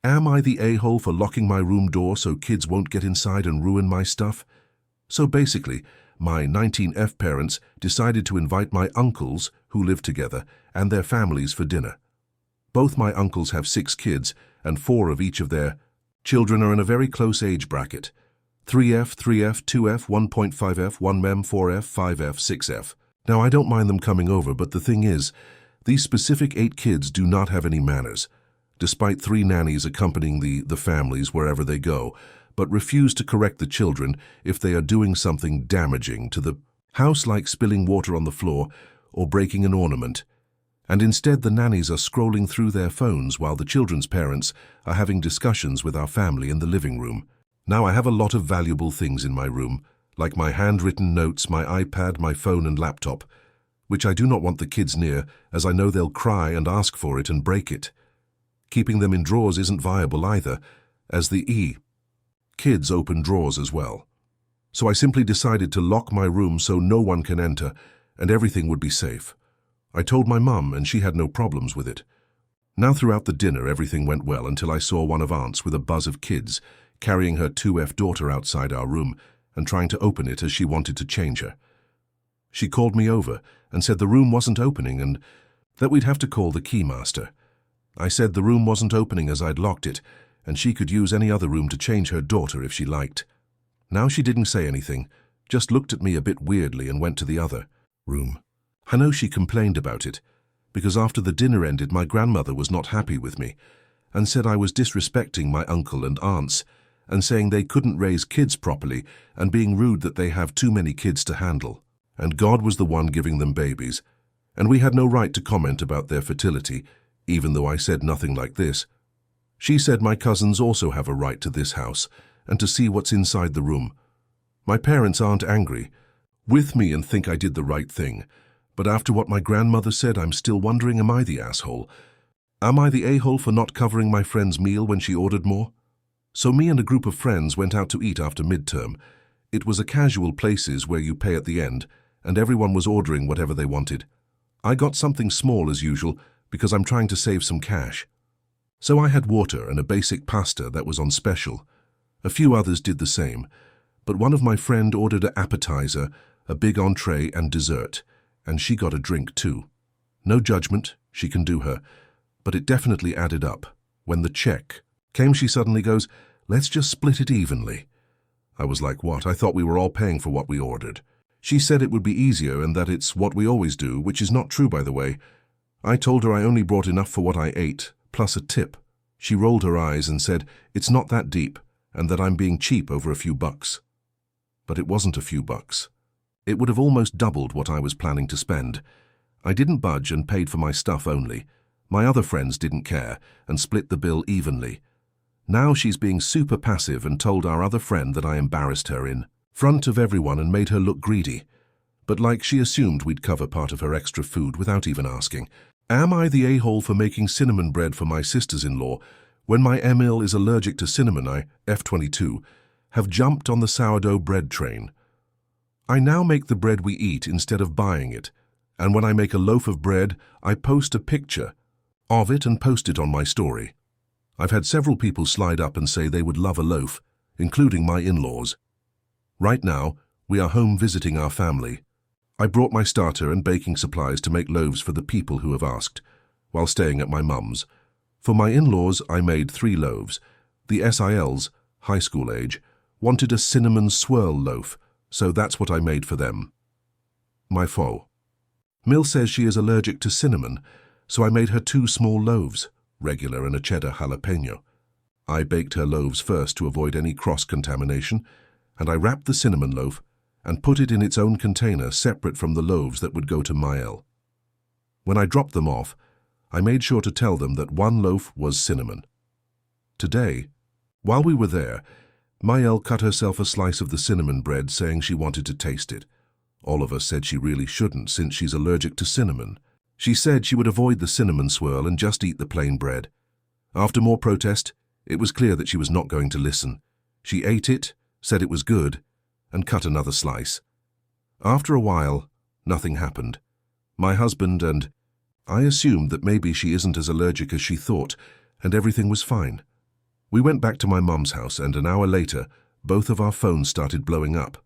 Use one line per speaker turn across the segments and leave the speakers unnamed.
Am I the a-hole for locking my room door so kids won't get inside and ruin my stuff? So basically, my 19F parents decided to invite my uncles, who live together, and their families for dinner. Both my uncles have 6 kids, and 4 of each of their children are in a very close age bracket. 3F, 3F, 2F, 1.5F, 1mem, 4F, 5F, 6F. Now, I don't mind them coming over, but the thing is, these specific 8 kids do not have any manners, despite 3 nannies accompanying the families wherever they go, but refuse to correct the children if they are doing something damaging to the house, like spilling water on the floor or breaking an ornament. And instead, the nannies are scrolling through their phones while the children's parents are having discussions with our family in the living room. Now, I have a lot of valuable things in my room, like my handwritten notes, my iPad, my phone and laptop, which I do not want the kids near, as I know they'll cry and ask for it and break it. Keeping them in drawers isn't viable either, as the kids open drawers as well. So I simply decided to lock my room so no one can enter and everything would be safe. I told my mum and she had no problems with it. Now, throughout the dinner, everything went well until I saw one of aunts with a buzz of kids carrying her 2F daughter outside our room and trying to open it as she wanted to change her. She called me over and said the room wasn't opening and that we'd have to call the keymaster. I said the room wasn't opening as I'd locked it, and she could use any other room to change her daughter if she liked. Now she didn't say anything, just looked at me a bit weirdly and went to the other room. I know she complained about it, because after the dinner ended, my grandmother was not happy with me and said I was disrespecting my uncle and aunts and saying they couldn't raise kids properly and being rude that they have too many kids to handle. And God was the one giving them babies, and we had no right to comment about their fertility, even though I said nothing like this. She said my cousins also have a right to this house and to see what's inside the room. My parents aren't angry with me and think I did the right thing, but after what my grandmother said, I'm still wondering, am I the asshole? Am I the a-hole for not covering my friend's meal when she ordered more? So me and a group of friends went out to eat after midterm. It was a casual places where you pay at the end, and everyone was ordering whatever they wanted. I got something small as usual because I'm trying to save some cash. So I had water and a basic pasta that was on special. A few others did the same, but one of my friend ordered an appetizer, a big entree and dessert, and she got a drink too. No judgment, she can do her, but it definitely added up. When the check came, she suddenly goes, "Let's just split it evenly." I was like, what? I thought we were all paying for what we ordered. She said it would be easier and that it's what we always do, which is not true, by the way. I told her I only brought enough for what I ate, plus a tip. She rolled her eyes and said it's not that deep and that I'm being cheap over a few bucks. But it wasn't a few bucks. It would have almost doubled what I was planning to spend. I didn't budge and paid for my stuff only. My other friends didn't care and split the bill evenly. Now she's being super passive and told our other friend that I embarrassed her in front of everyone and made her look greedy. But like she assumed we'd cover part of her extra food without even asking. Am I the a-hole for making cinnamon bread for my sisters-in-law when my Emil is allergic to cinnamon? I, F22, have jumped on the sourdough bread train. I now make the bread we eat instead of buying it, and when I make a loaf of bread, I post a picture of it and post it on my story. I've had several people slide up and say they would love a loaf, including my in-laws. Right now, we are home visiting our family. I brought my starter and baking supplies to make loaves for the people who have asked, while staying at my mum's. For my in-laws, I made 3 loaves. The SILs, high school age, wanted a cinnamon swirl loaf, so that's what I made for them. My foe. Mill says she is allergic to cinnamon, so I made her 2 small loaves, regular and a cheddar jalapeno. I baked her loaves first to avoid any cross-contamination, and I wrapped the cinnamon loaf and put it in its own container separate from the loaves that would go to Mael. When I dropped them off, I made sure to tell them that 1 loaf was cinnamon. Today, while we were there, Mael cut herself a slice of the cinnamon bread, saying she wanted to taste it. All of us said she really shouldn't since she's allergic to cinnamon. She said she would avoid the cinnamon swirl and just eat the plain bread. After more protest, it was clear that she was not going to listen. She ate it, said it was good, and cut another slice. After a while, nothing happened. My husband and I assumed that maybe she isn't as allergic as she thought, and everything was fine. We went back to my mum's house, and an hour later, both of our phones started blowing up.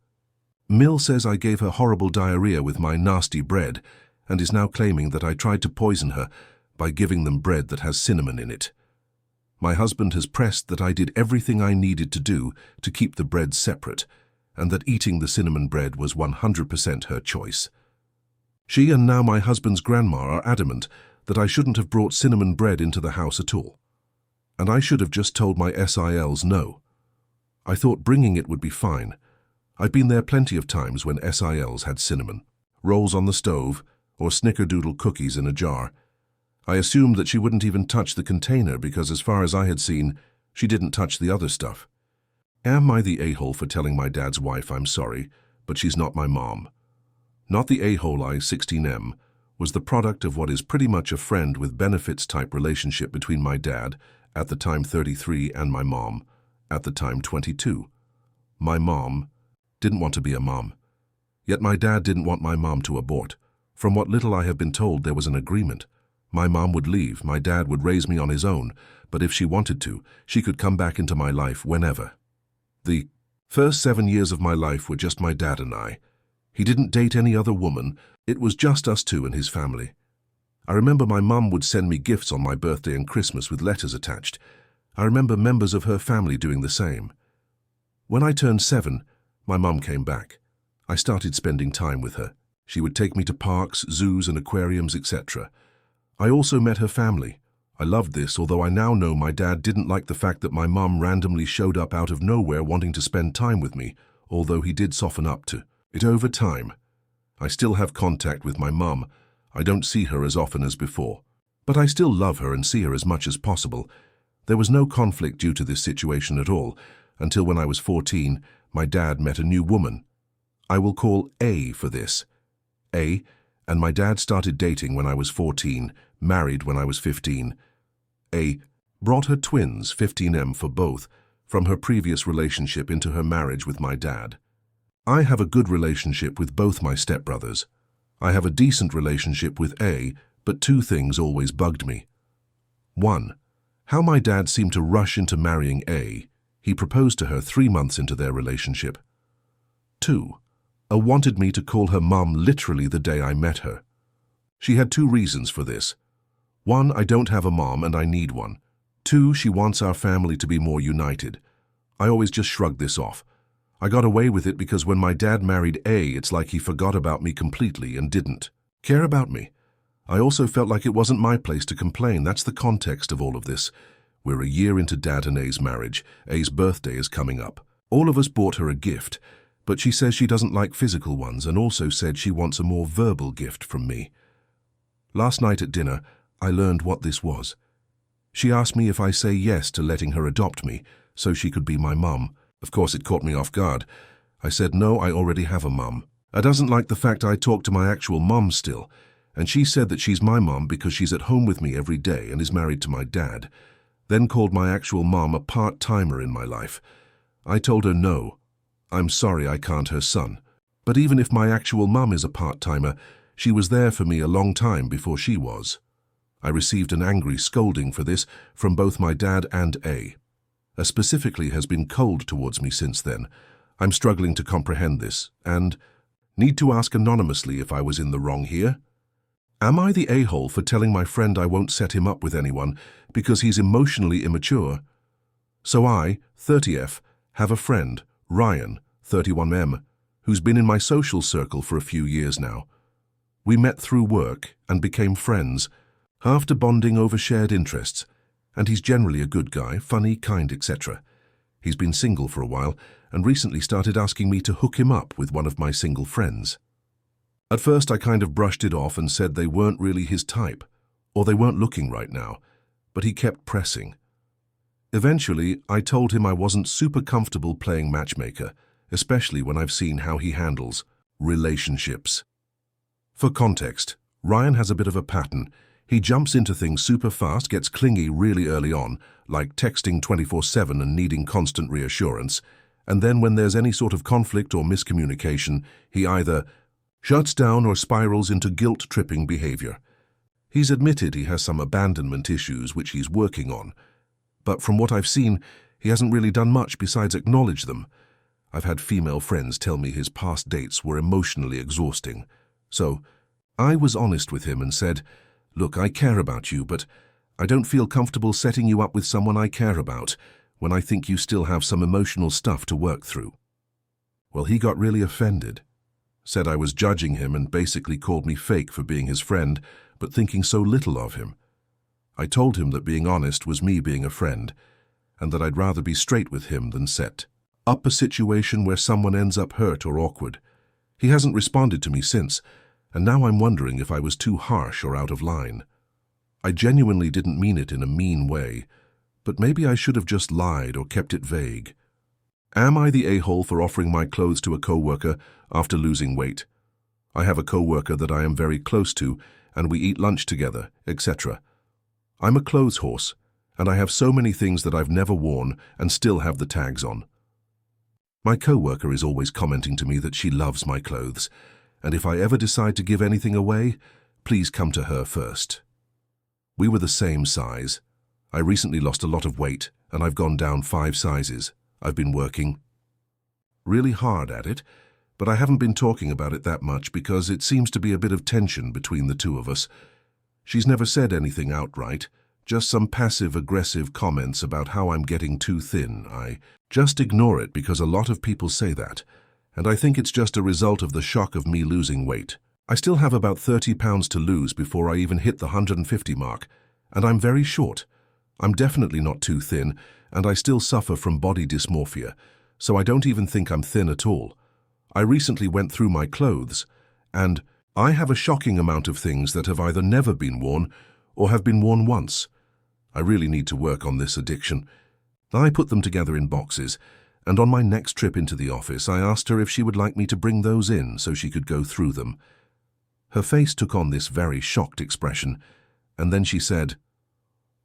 Mill says I gave her horrible diarrhea with my nasty bread and is now claiming that I tried to poison her by giving them bread that has cinnamon in it. My husband has pressed that I did everything I needed to do to keep the bread separate, and that eating the cinnamon bread was 100% her choice. She and now my husband's grandma are adamant that I shouldn't have brought cinnamon bread into the house at all. And I should have just told my SILs no. I thought bringing it would be fine. I've been there plenty of times when SILs had cinnamon, rolls on the stove, or snickerdoodle cookies in a jar. I assumed that she wouldn't even touch the container because, as far as I had seen, she didn't touch the other stuff. Am I the a-hole for telling my dad's wife I'm sorry, but she's not my mom? Not the a-hole. I, 16M, was the product of what is pretty much a friend with benefits type relationship between my dad, at the time 33, and my mom, at the time 22. My mom didn't want to be a mom. Yet my dad didn't want my mom to abort. From what little I have been told, there was an agreement. My mom would leave, my dad would raise me on his own, but if she wanted to, she could come back into my life whenever. The first 7 years of my life were just my dad and I. He didn't date any other woman, it was just us two and his family. I remember my mum would send me gifts on my birthday and Christmas with letters attached. I remember members of her family doing the same. When I turned 7, my mum came back. I started spending time with her. She would take me to parks, zoos and aquariums, etc. I also met her family. I loved this, although I now know my dad didn't like the fact that my mum randomly showed up out of nowhere wanting to spend time with me, although he did soften up to it over time. I still have contact with my mum. I don't see her as often as before. But I still love her and see her as much as possible. There was no conflict due to this situation at all, until when I was 14, my dad met a new woman. I will call A for this. A, and my dad started dating when I was 14, married when I was 15. A brought her twins, 15M for both, from her previous relationship into her marriage with my dad. I have a good relationship with both my stepbrothers. I have a decent relationship with A, but two things always bugged me. 1. How my dad seemed to rush into marrying A. He proposed to her 3 months into their relationship. 2. A wanted me to call her mum literally the day I met her. She had 2 reasons for this. 1, I don't have a mom and I need one. 2, she wants our family to be more united. I always just shrugged this off. I got away with it because when my dad married A, it's like he forgot about me completely and didn't care about me. I also felt like it wasn't my place to complain. That's the context of all of this. We're a year into Dad and A's marriage. A's birthday is coming up. All of us bought her a gift, but she says she doesn't like physical ones and also said she wants a more verbal gift from me. Last night at dinner, I learned what this was. She asked me if I say yes to letting her adopt me so she could be my mum. Of course, it caught me off guard. I said, no, I already have a mum. I doesn't like the fact I talk to my actual mum still, and she said that she's my mum because she's at home with me every day and is married to my dad, then called my actual mum a part-timer in my life. I told her no. I'm sorry I can't her son. But even if my actual mum is a part-timer, she was there for me a long time before she was. I received an angry scolding for this from both my dad and A. Specifically has been cold towards me since then. I'm struggling to comprehend this and need to ask anonymously if I was in the wrong here. Am I the a-hole for telling my friend I won't set him up with anyone because he's emotionally immature? So I, 30F, have a friend, Ryan, 31M, who's been in my social circle for a few years now. We met through work and became friends, after bonding over shared interests, and he's generally a good guy, funny, kind, etc. He's been single for a while and recently started asking me to hook him up with one of my single friends. At first I kind of brushed it off and said they weren't really his type, or they weren't looking right now, but he kept pressing. Eventually, I told him I wasn't super comfortable playing matchmaker, especially when I've seen how he handles relationships. For context, Ryan has a bit of a pattern. He jumps into things super fast, gets clingy really early on, like texting 24/7 and needing constant reassurance, and then when there's any sort of conflict or miscommunication, he either shuts down or spirals into guilt-tripping behavior. He's admitted he has some abandonment issues which he's working on, but from what I've seen, he hasn't really done much besides acknowledge them. I've had female friends tell me his past dates were emotionally exhausting. So, I was honest with him and said, "Look, I care about you, but I don't feel comfortable setting you up with someone I care about when I think you still have some emotional stuff to work through." Well, he got really offended, said I was judging him and basically called me fake for being his friend, but thinking so little of him. I told him that being honest was me being a friend, and that I'd rather be straight with him than set up a situation where someone ends up hurt or awkward. He hasn't responded to me since, and now I'm wondering if I was too harsh or out of line. I genuinely didn't mean it in a mean way, but maybe I should have just lied or kept it vague. Am I the a-hole for offering my clothes to a co-worker after losing weight? I have a co-worker that I am very close to, and we eat lunch together, etc. I'm a clothes horse, and I have so many things that I've never worn and still have the tags on. My co-worker is always commenting to me that she loves my clothes, and if I ever decide to give anything away, please come to her first. We were the same size. I recently lost a lot of weight, and I've gone down 5 sizes. I've been working really hard at it, but I haven't been talking about it that much because it seems to be a bit of tension between the two of us. She's never said anything outright, just some passive-aggressive comments about how I'm getting too thin. I just ignore it because a lot of people say that, and I think it's just a result of the shock of me losing weight. I still have about 30 pounds to lose before I even hit the 150 mark, and I'm very short. I'm definitely not too thin, and I still suffer from body dysmorphia, so I don't even think I'm thin at all. I recently went through my clothes, and I have a shocking amount of things that have either never been worn or have been worn once. I really need to work on this addiction. I put them together in boxes, and on my next trip into the office, I asked her if she would like me to bring those in so she could go through them. Her face took on this very shocked expression, and then she said,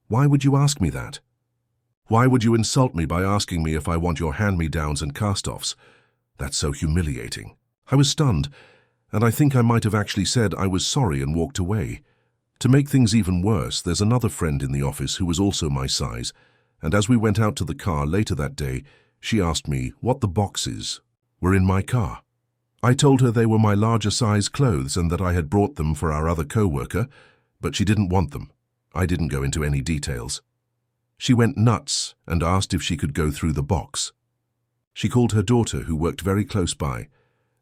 "Why would you ask me that? Why would you insult me by asking me if I want your hand-me-downs and cast-offs? That's so humiliating." I was stunned, and I think I might have actually said I was sorry and walked away. To make things even worse, there's another friend in the office who was also my size, and as we went out to the car later that day, she asked me what the boxes were in my car. I told her they were my larger size clothes and that I had brought them for our other co-worker, but she didn't want them. I didn't go into any details. She went nuts and asked if she could go through the box. She called her daughter, who worked very close by,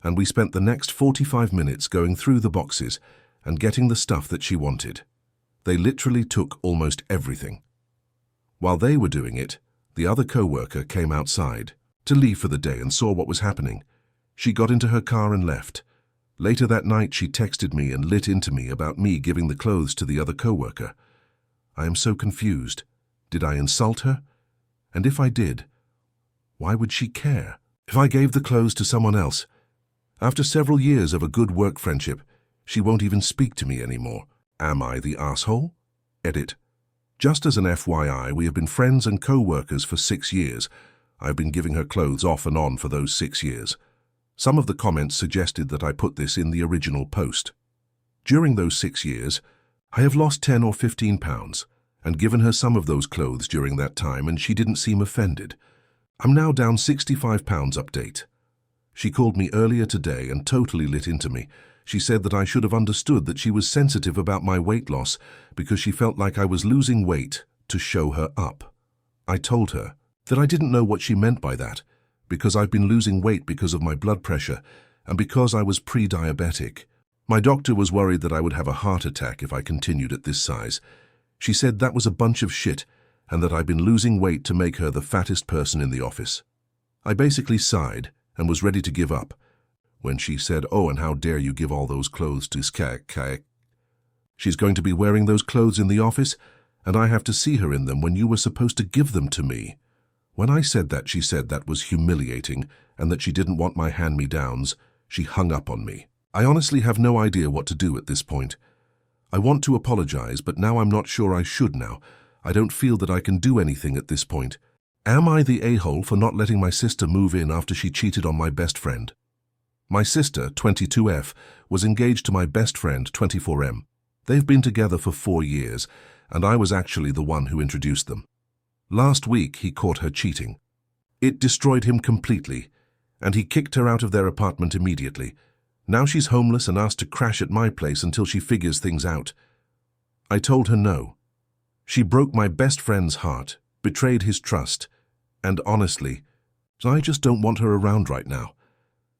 and we spent the next 45 minutes going through the boxes and getting the stuff that she wanted. They literally took almost everything. While they were doing it, the other co-worker came outside to leave for the day and saw what was happening. She got into her car and left. Later that night, she texted me and lit into me about me giving the clothes to the other co-worker. I am so confused. Did I insult her? And if I did, why would she care? If I gave the clothes to someone else, after several years of a good work friendship, she won't even speak to me anymore. Am I the asshole? Edit. Just as an FYI, we have been friends and co-workers for 6 years. I've been giving her clothes off and on for those 6 years. Some of the comments suggested that I put this in the original post. During those 6 years, I have lost 10 or 15 pounds and given her some of those clothes during that time, and she didn't seem offended. I'm now down 65 pounds update. She called me earlier today and totally lit into me. She said that I should have understood that she was sensitive about my weight loss because she felt like I was losing weight to show her up. I told her that I didn't know what she meant by that, because I've been losing weight because of my blood pressure and because I was pre-diabetic. My doctor was worried that I would have a heart attack if I continued at this size. She said that was a bunch of shit and that I'd been losing weight to make her the fattest person in the office. I basically sighed and was ready to give up when she said, "Oh, and how dare you give all those clothes to Skak. She's going to be wearing those clothes in the office, and I have to see her in them when you were supposed to give them to me." When I said that, she said that was humiliating and that she didn't want my hand-me-downs. She hung up on me. I honestly have no idea what to do at this point. I want to apologize, but now I'm not sure I should now. I don't feel that I can do anything at this point. Am I the a-hole for not letting my sister move in after she cheated on my best friend? My sister, 22F, was engaged to my best friend, 24M. They've been together for 4 years, and I was actually the one who introduced them. Last week he caught her cheating. It destroyed him completely, and he kicked her out of their apartment immediately. Now she's homeless and asked to crash at my place until she figures things out. I told her no. She broke my best friend's heart, betrayed his trust, and honestly, I just don't want her around right now.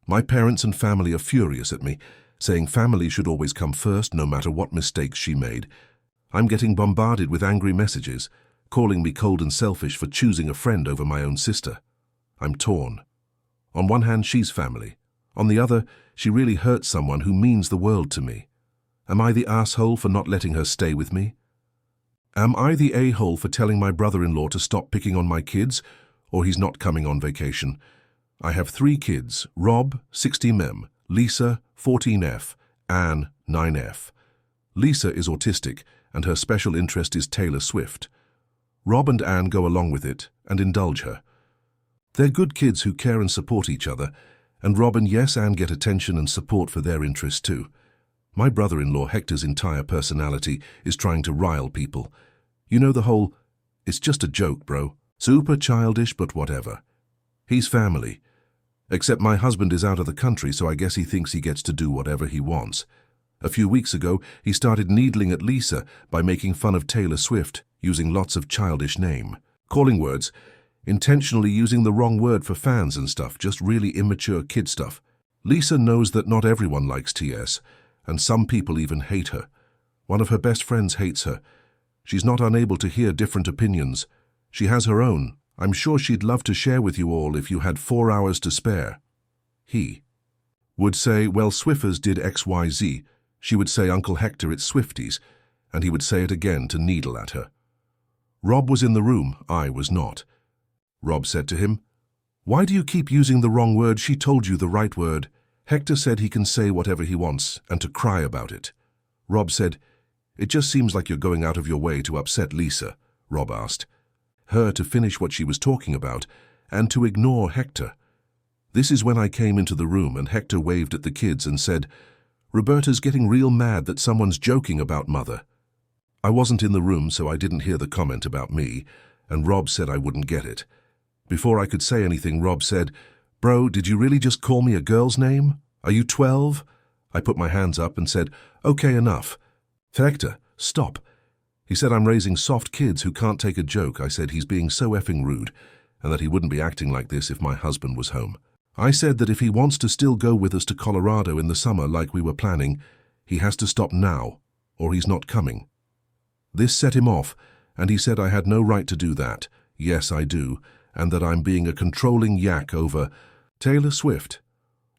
My parents and family are furious at me, saying family should always come first no matter what mistakes she made. I'm getting bombarded with angry messages, calling me cold and selfish for choosing a friend over my own sister. I'm torn. On one hand, she's family. On the other, she really hurts someone who means the world to me. Am I the asshole for not letting her stay with me? Am I the a-hole for telling my brother-in-law to stop picking on my kids, or he's not coming on vacation? I have 3 kids, Rob, 60mm, Lisa, 14F, Anne, 9F. Lisa is autistic, and her special interest is Taylor Swift. Rob and Anne go along with it and indulge her. They're good kids who care and support each other, and Rob and yes, Anne get attention and support for their interests too. My brother-in-law Hector's entire personality is trying to rile people. You know the whole, it's just a joke, bro. Super childish, but whatever. He's family. Except my husband is out of the country, so I guess he thinks he gets to do whatever he wants. A few weeks ago, he started needling at Lisa by making fun of Taylor Swift, using lots of childish calling words, intentionally using the wrong word for fans and stuff, just really immature kid stuff. Lisa knows that not everyone likes TS, and some people even hate her. One of her best friends hates her. She's not unable to hear different opinions. She has her own. I'm sure she'd love to share with you all if you had 4 hours to spare. He would say, well, Swiffers did XYZ. She would say, Uncle Hector, it's Swifties, and he would say it again to needle at her. Rob was in the room, I was not. Rob said to him, why do you keep using the wrong word? She told you the right word. Hector said he can say whatever he wants and to cry about it. Rob said, it just seems like you're going out of your way to upset Lisa. Rob asked her to finish what she was talking about and to ignore Hector. This is when I came into the room and Hector waved at the kids and said, Roberta's getting real mad that someone's joking about Mother. I wasn't in the room, so I didn't hear the comment about me, and Rob said I wouldn't get it. Before I could say anything, Rob said, bro, did you really just call me a girl's name? Are you 12? I put my hands up and said, okay, enough. Hector, stop. He said I'm raising soft kids who can't take a joke. I said he's being so effing rude, and that he wouldn't be acting like this if my husband was home. I said that if he wants to still go with us to Colorado in the summer like we were planning, he has to stop now, or he's not coming. This set him off, and he said I had no right to do that. Yes, I do, and that I'm being a controlling yak over Taylor Swift.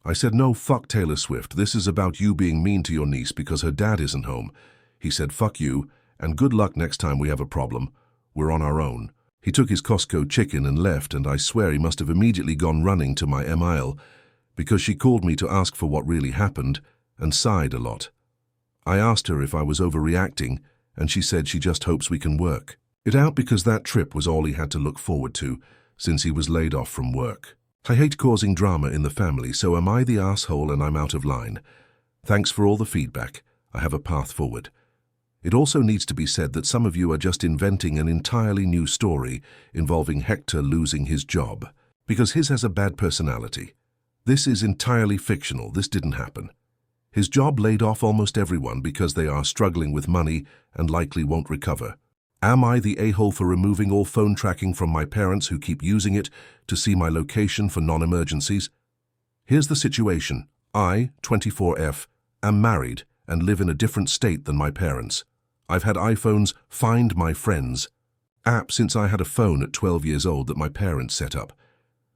I said, no, fuck Taylor Swift. This is about you being mean to your niece because her dad isn't home. He said, fuck you, and good luck next time we have a problem. We're on our own. He took his Costco chicken and left, and I swear he must have immediately gone running to my email because she called me to ask for what really happened and sighed a lot. I asked her if I was overreacting, and she said she just hopes we can work it out because that trip was all he had to look forward to since he was laid off from work. I hate causing drama in the family, so am I the asshole and I'm out of line? Thanks for all the feedback. I have a path forward. It also needs to be said that some of you are just inventing an entirely new story involving Hector losing his job because his has a bad personality. This is entirely fictional. This didn't happen. His job laid off almost everyone because they are struggling with money and likely won't recover. Am I the a-hole for removing all phone tracking from my parents who keep using it to see my location for non-emergencies? Here's the situation. I, 24F, am married and live in a different state than my parents. I've had iPhone's Find My Friends app since I had a phone at 12 years old that my parents set up.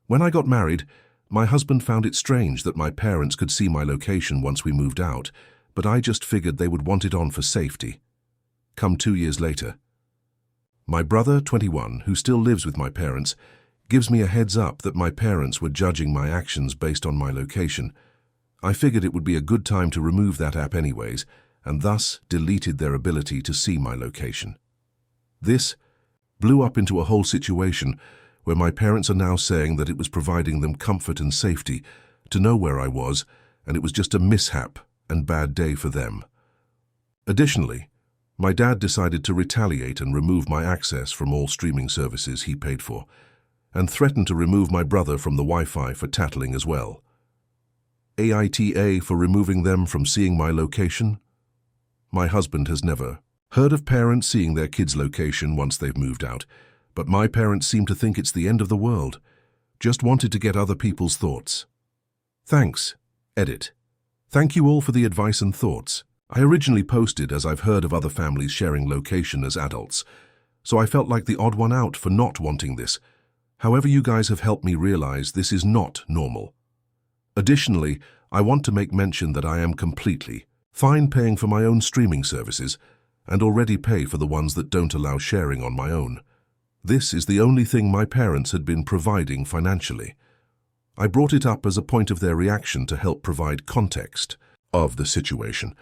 When I got married, my husband found it strange that my parents could see my location once we moved out, but I just figured they would want it on for safety. Come 2 years later. My brother, 21, who still lives with my parents, gives me a heads up that my parents were judging my actions based on my location. I figured it would be a good time to remove that app anyways, and thus deleted their ability to see my location. This blew up into a whole situation where my parents are now saying that it was providing them comfort and safety to know where I was, and it was just a mishap and bad day for them. Additionally, My dad decided to retaliate and remove my access from all streaming services he paid for, and threatened to remove my brother from the Wi-Fi for tattling as well. AITA for removing them from seeing my location? My husband has never heard of parents seeing their kids' location once they've moved out, but my parents seem to think it's the end of the world. Just wanted to get other people's thoughts. Thanks. Edit. Thank you all for the advice and thoughts. I originally posted as I've heard of other families sharing location as adults, so I felt like the odd one out for not wanting this. However, you guys have helped me realize this is not normal. Additionally, I want to make mention that I am completely fine paying for my own streaming services and already pay for the ones that don't allow sharing on my own. This is the only thing my parents had been providing financially. I brought it up as a point of their reaction to help provide context of the situation.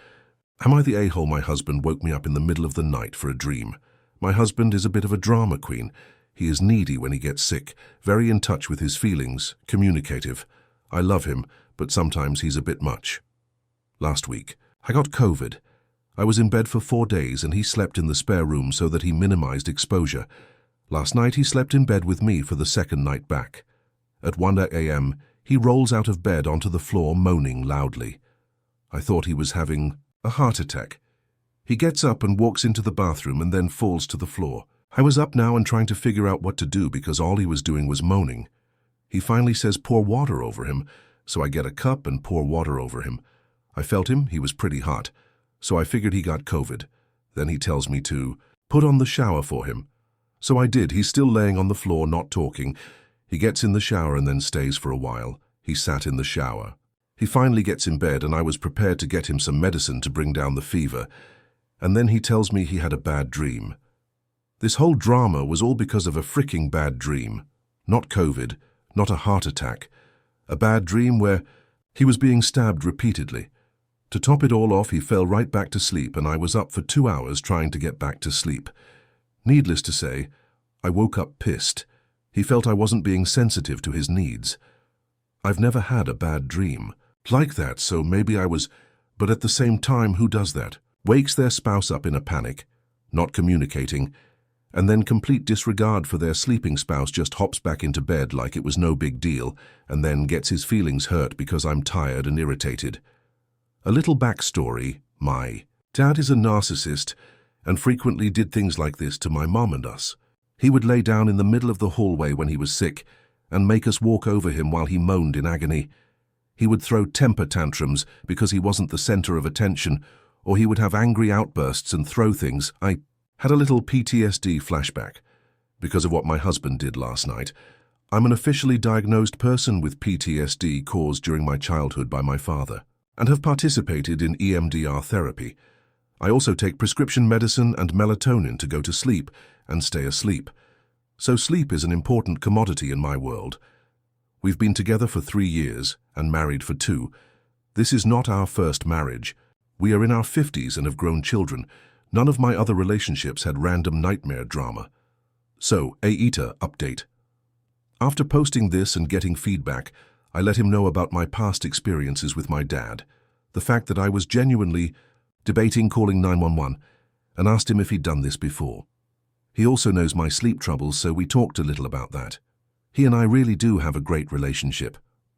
Am I the a-hole? My husband woke me up in the middle of the night for a dream. My husband is a bit of a drama queen. He is needy when he gets sick, very in touch with his feelings, communicative. I love him, but sometimes he's a bit much. Last week, I got COVID. I was in bed for 4 days and he slept in the spare room so that he minimized exposure. Last night he slept in bed with me for the second night back. At 1 a.m., he rolls out of bed onto the floor moaning loudly. I thought he was having a heart attack. He gets up and walks into the bathroom and then falls to the floor. I was up now and trying to figure out what to do because all he was doing was moaning. He finally says pour water over him, so I get a cup and pour water over him. I felt him, he was pretty hot, so I figured he got COVID. Then he tells me to put on the shower for him. So I did. He's still laying on the floor, not talking. He gets in the shower and then stays for a while. He sat in the shower. He finally gets in bed and I was prepared to get him some medicine to bring down the fever. And then he tells me he had a bad dream. This whole drama was all because of a freaking bad dream. Not COVID, not a heart attack. A bad dream where he was being stabbed repeatedly. To top it all off, he fell right back to sleep and I was up for 2 hours trying to get back to sleep. Needless to say, I woke up pissed. He felt I wasn't being sensitive to his needs. I've never had a bad dream like that, so maybe I was, but at the same time, who does that? Wakes their spouse up in a panic, not communicating, and then complete disregard for their sleeping spouse just hops back into bed like it was no big deal, and then gets his feelings hurt because I'm tired and irritated. A little backstory, my dad is a narcissist and frequently did things like this to my mom and us. He would lay down in the middle of the hallway when he was sick and make us walk over him while he moaned in agony. He would throw temper tantrums because he wasn't the center of attention, or he would have angry outbursts and throw things. I had a little PTSD flashback because of what my husband did last night. I'm an officially diagnosed person with PTSD caused during my childhood by my father and have participated in EMDR therapy. I also take prescription medicine and melatonin to go to sleep and stay asleep. So sleep is an important commodity in my world. We've been together for 3 years and married for 2. This is not our first marriage. We are in our 50s and have grown children. None of my other relationships had random nightmare drama. So, aita update. After posting this and getting feedback, I let him know about my past experiences with my dad, the fact that I was genuinely debating calling 911, and asked him if he'd done this before. He also knows my sleep troubles, so we talked a little about that. He and I really do have a great relationship.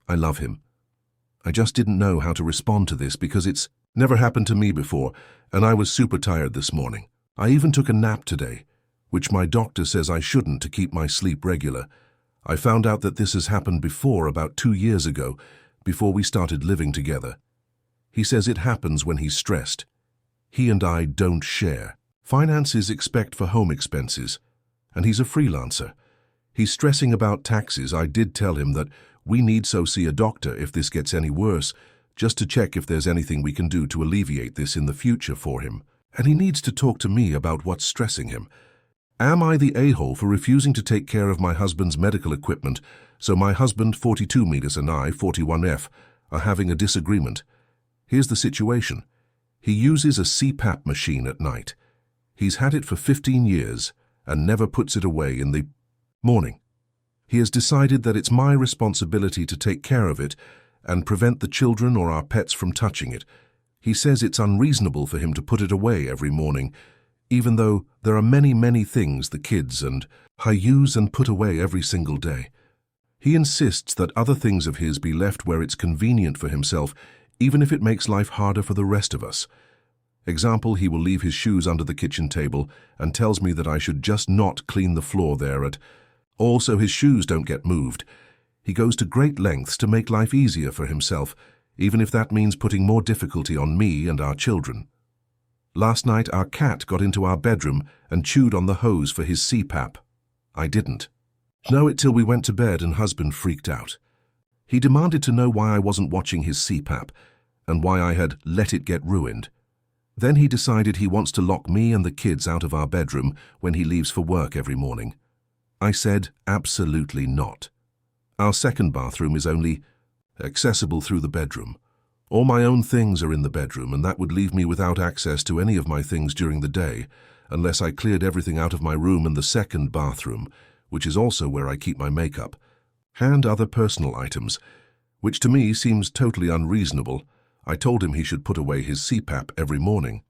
I love him. I just didn't know how to respond to this because it's never happened to me before, and I was super tired this morning. I even took a nap today, which my doctor says I shouldn't to keep my sleep regular. I found out that this has happened before about 2 years ago, before we started living together. He says it happens when he's stressed. He and I don't share finances except for home expenses, and he's a freelancer. He's stressing about taxes. I did tell him that we need to see a doctor if this gets any worse, just to check if there's anything we can do to alleviate this in the future for him. And he needs to talk to me about what's stressing him. Am I the a-hole for refusing to take care of my husband's medical equipment, so my husband, 42 meters, and I, 41F, are having a disagreement? Here's the situation. He uses a CPAP machine at night. He's had it for 15 years and never puts it away in the morning. He has decided that it's my responsibility to take care of it and prevent the children or our pets from touching it. He says it's unreasonable for him to put it away every morning even though there are many, many things the kids and I use and put away every single day. He insists that other things of his be left where it's convenient for himself, even if it makes life harder for the rest of us. Example, he will leave his shoes under the kitchen table and tells me that I should just not clean the floor there at all so his shoes don't get moved. He goes to great lengths to make life easier for himself, even if that means putting more difficulty on me and our children. Last night, our cat got into our bedroom and chewed on the hose for his CPAP. I didn't know it till we went to bed and husband freaked out. He demanded to know why I wasn't watching his CPAP and why I had let it get ruined. Then he decided he wants to lock me and the kids out of our bedroom when he leaves for work every morning. I said, absolutely not. Our second bathroom is only accessible through the bedroom. All my own things are in the bedroom, and that would leave me without access to any of my things during the day, unless I cleared everything out of my room and the second bathroom, which is also where I keep my makeup, and other personal items, which to me seems totally unreasonable. I told him he should put away his CPAP every morning.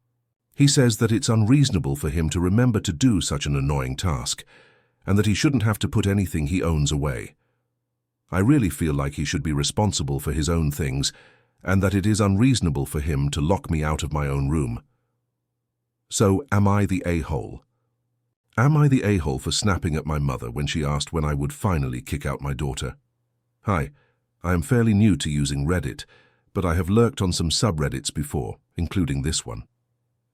He says that it's unreasonable for him to remember to do such an annoying task, and that he shouldn't have to put anything he owns away. I really feel like he should be responsible for his own things, and that it is unreasonable for him to lock me out of my own room. So, am I the a-hole? Am I the a-hole for snapping at my mother when she asked when I would finally kick out my daughter? Hi, I am fairly new to using Reddit, but I have lurked on some subreddits before, including this one.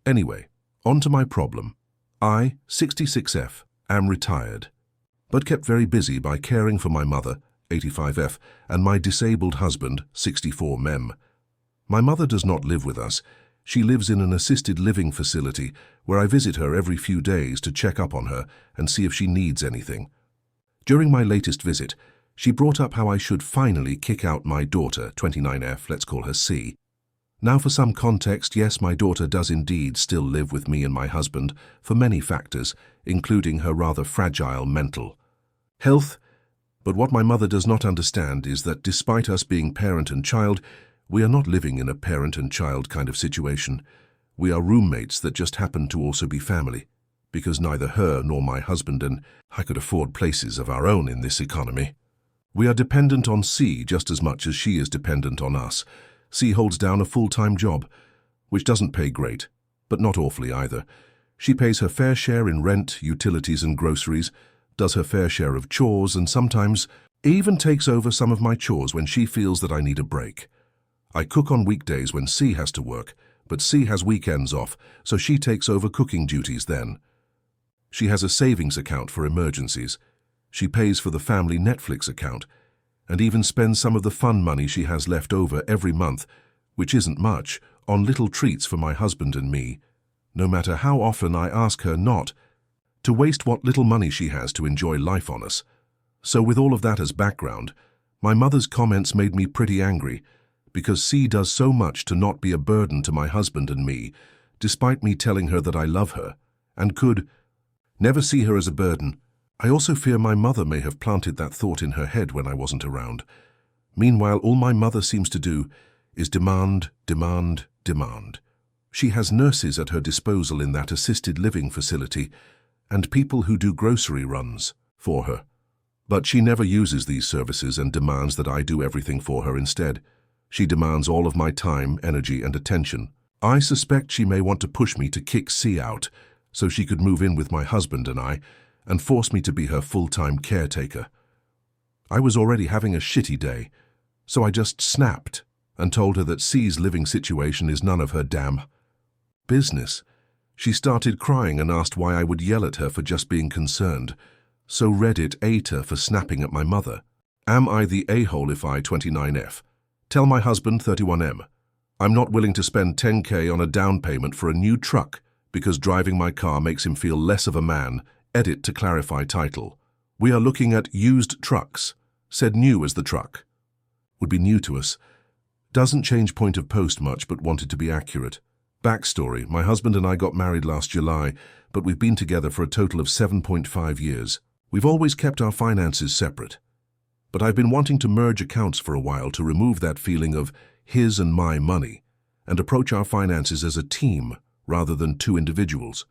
Anyway, on to my problem. I, 66F, am retired, but kept very busy by caring for my mother, 85F, and my disabled husband, 64mem. My mother does not live with us. She lives in an assisted living facility where I visit her every few days to check up on her and see if she needs anything. During my latest visit, she brought up how I should finally kick out my daughter, 29F, let's call her C. Now for some context, yes, my daughter does indeed still live with me and my husband for many factors, including her rather fragile mental health. But what my mother does not understand is that despite us being parent and child, we are not living in a parent and child kind of situation. We are roommates that just happen to also be family, because neither her nor my husband and I could afford places of our own in this economy. We are dependent on C just as much as she is dependent on us. C holds down a full-time job, which doesn't pay great, but not awfully either. She pays her fair share in rent, utilities and groceries, does her fair share of chores, and sometimes even takes over some of my chores when she feels that I need a break. I cook on weekdays when C has to work, but C has weekends off, so she takes over cooking duties then. She has a savings account for emergencies. She pays for the family Netflix account, and even spends some of the fun money she has left over every month, which isn't much, on little treats for my husband and me, no matter how often I ask her not to waste what little money she has to enjoy life on us. So with all of that as background, my mother's comments made me pretty angry, because C does so much to not be a burden to my husband and me, despite me telling her that I love her, and could never see her as a burden. I also fear my mother may have planted that thought in her head when I wasn't around. Meanwhile, all my mother seems to do is demand, demand, demand. She has nurses at her disposal in that assisted living facility and people who do grocery runs for her. But she never uses these services and demands that I do everything for her instead. She demands all of my time, energy, and attention. I suspect she may want to push me to kick C out so she could move in with my husband and I and force me to be her full-time caretaker. I was already having a shitty day, so I just snapped and told her that C's living situation is none of her damn business. She started crying and asked why I would yell at her for just being concerned. So Reddit aita for snapping at my mother. Am I the a-hole if I, 29F, tell my husband, 31M, I'm not willing to spend 10K on a down payment for a new truck because driving my car makes him feel less of a man? Edit to clarify title. We are looking at used trucks. Said new as the truck. Would be new to us. Doesn't change point of post much, but wanted to be accurate. Backstory. My husband and I got married last July, but we've been together for a total of 7.5 years. We've always kept our finances separate. But I've been wanting to merge accounts for a while to remove that feeling of his and my money and approach our finances as a team rather than two individuals.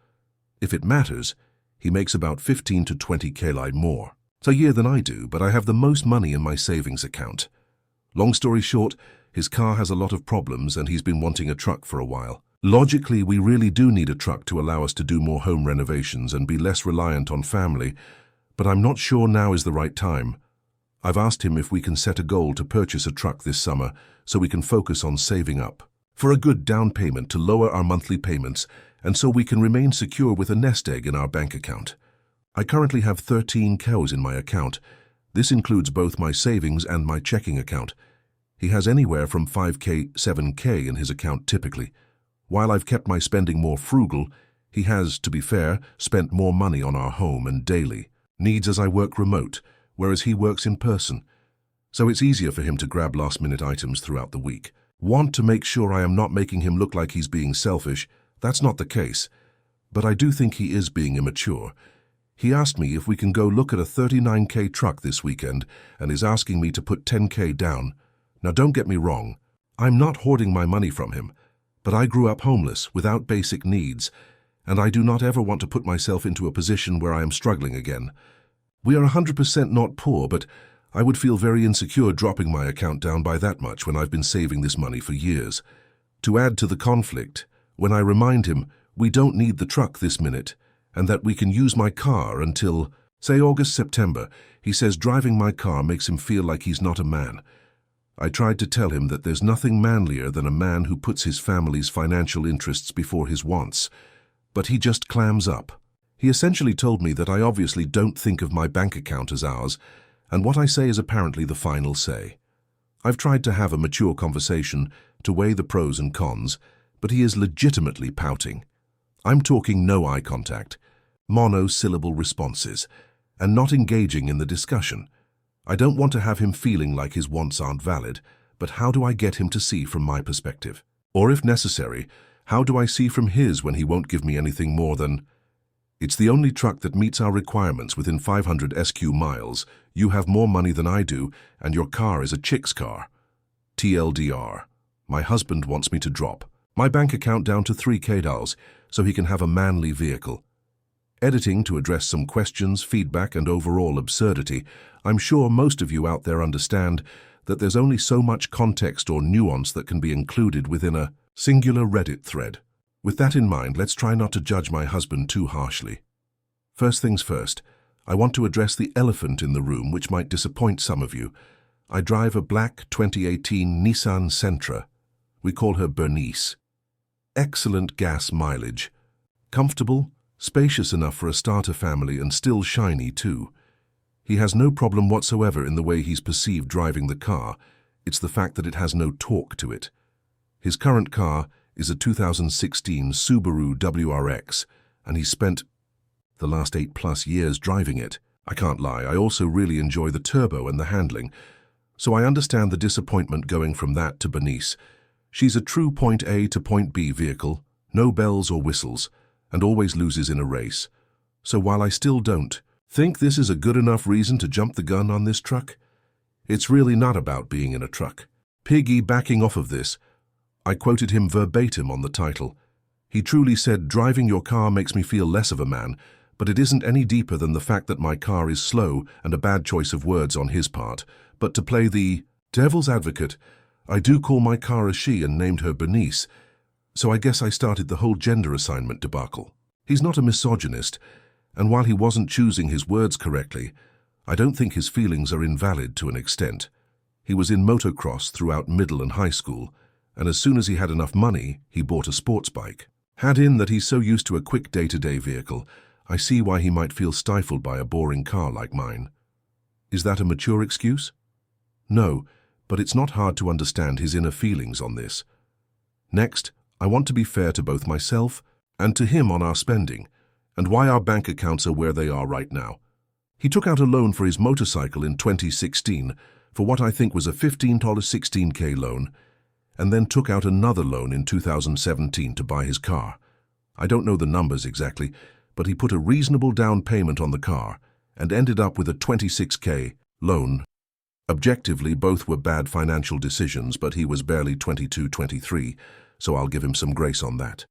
If it matters, he makes about 15 to 20k more a year than I do, but I have the most money in my savings account. Long story short, his car has a lot of problems and he's been wanting a truck for a while. Logically, we really do need a truck to allow us to do more home renovations and be less reliant on family, but I'm not sure now is the right time. I've asked him if we can set a goal to purchase a truck this summer so we can focus on saving up for a good down payment to lower our monthly payments and so we can remain secure with a nest egg in our bank account. I currently have 13 cows in my account. This includes both my savings and my checking account. He has anywhere from 5k, 7k in his account typically. While I've kept my spending more frugal, he has, to be fair, spent more money on our home and daily needs as I work remote, whereas he works in person. So it's easier for him to grab last-minute items throughout the week. Want to make sure I am not making him look like he's being selfish. That's not the case. But I do think he is being immature. He asked me if we can go look at a 39k truck this weekend and is asking me to put 10k down. Now don't get me wrong, I'm not hoarding my money from him, but I grew up homeless, without basic needs, and I do not ever want to put myself into a position where I am struggling again. We are 100% not poor, but I would feel very insecure dropping my account down by that much when I've been saving this money for years. To add to the conflict, when I remind him we don't need the truck this minute and that we can use my car until, say, August, September, he says driving my car makes him feel like he's not a man. I tried to tell him that there's nothing manlier than a man who puts his family's financial interests before his wants, but he just clams up. He essentially told me that I obviously don't think of my bank account as ours, and what I say is apparently the final say. I've tried to have a mature conversation to weigh the pros and cons, but he is legitimately pouting. I'm talking no eye contact, monosyllable responses, and not engaging in the discussion. I don't want to have him feeling like his wants aren't valid, but how do I get him to see from my perspective? Or if necessary, how do I see from his when he won't give me anything more than, "It's the only truck that meets our requirements within 500 SQ miles, you have more money than I do, and your car is a chick's car. TLDR, my husband wants me to drop my bank account down to 3k so he can have a manly vehicle." Editing to address some questions, feedback, and overall absurdity, I'm sure most of you out there understand that there's only so much context or nuance that can be included within a singular Reddit thread. With that in mind, let's try not to judge my husband too harshly. First things first, I want to address the elephant in the room which might disappoint some of you. I drive a black 2018 Nissan Sentra. We call her Bernice. Excellent gas mileage. Comfortable, spacious enough for a starter family and still shiny too. He has no problem whatsoever in the way he's perceived driving the car. It's the fact that it has no torque to it. His current car is a 2016 Subaru WRX, and he's spent the last 8+ years driving it. I can't lie, I also really enjoy the turbo and the handling, so I understand the disappointment going from that to Bernice. She's a true point A to point B vehicle, no bells or whistles, and always loses in a race. So while I still don't think this is a good enough reason to jump the gun on this truck, it's really not about being in a truck. Piggybacking off of this, I quoted him verbatim on the title. He truly said, "Driving your car makes me feel less of a man," but it isn't any deeper than the fact that my car is slow and a bad choice of words on his part. But to play the devil's advocate, I do call my car a she and named her Bernice, so I guess I started the whole gender assignment debacle. He's not a misogynist, and while he wasn't choosing his words correctly, I don't think his feelings are invalid to an extent. He was in motocross throughout middle and high school, and as soon as he had enough money, he bought a sports bike. Add in that he's so used to a quick day-to-day vehicle, I see why he might feel stifled by a boring car like mine. Is that a mature excuse? No, but it's not hard to understand his inner feelings on this. Next, I want to be fair to both myself and to him on our spending, and why our bank accounts are where they are right now. He took out a loan for his motorcycle in 2016 for what I think was a $16k loan, and then took out another loan in 2017 to buy his car. I don't know the numbers exactly, but he put a reasonable down payment on the car and ended up with a $26k loan. Objectively, both were bad financial decisions, but he was barely 22, 23, so I'll give him some grace on that.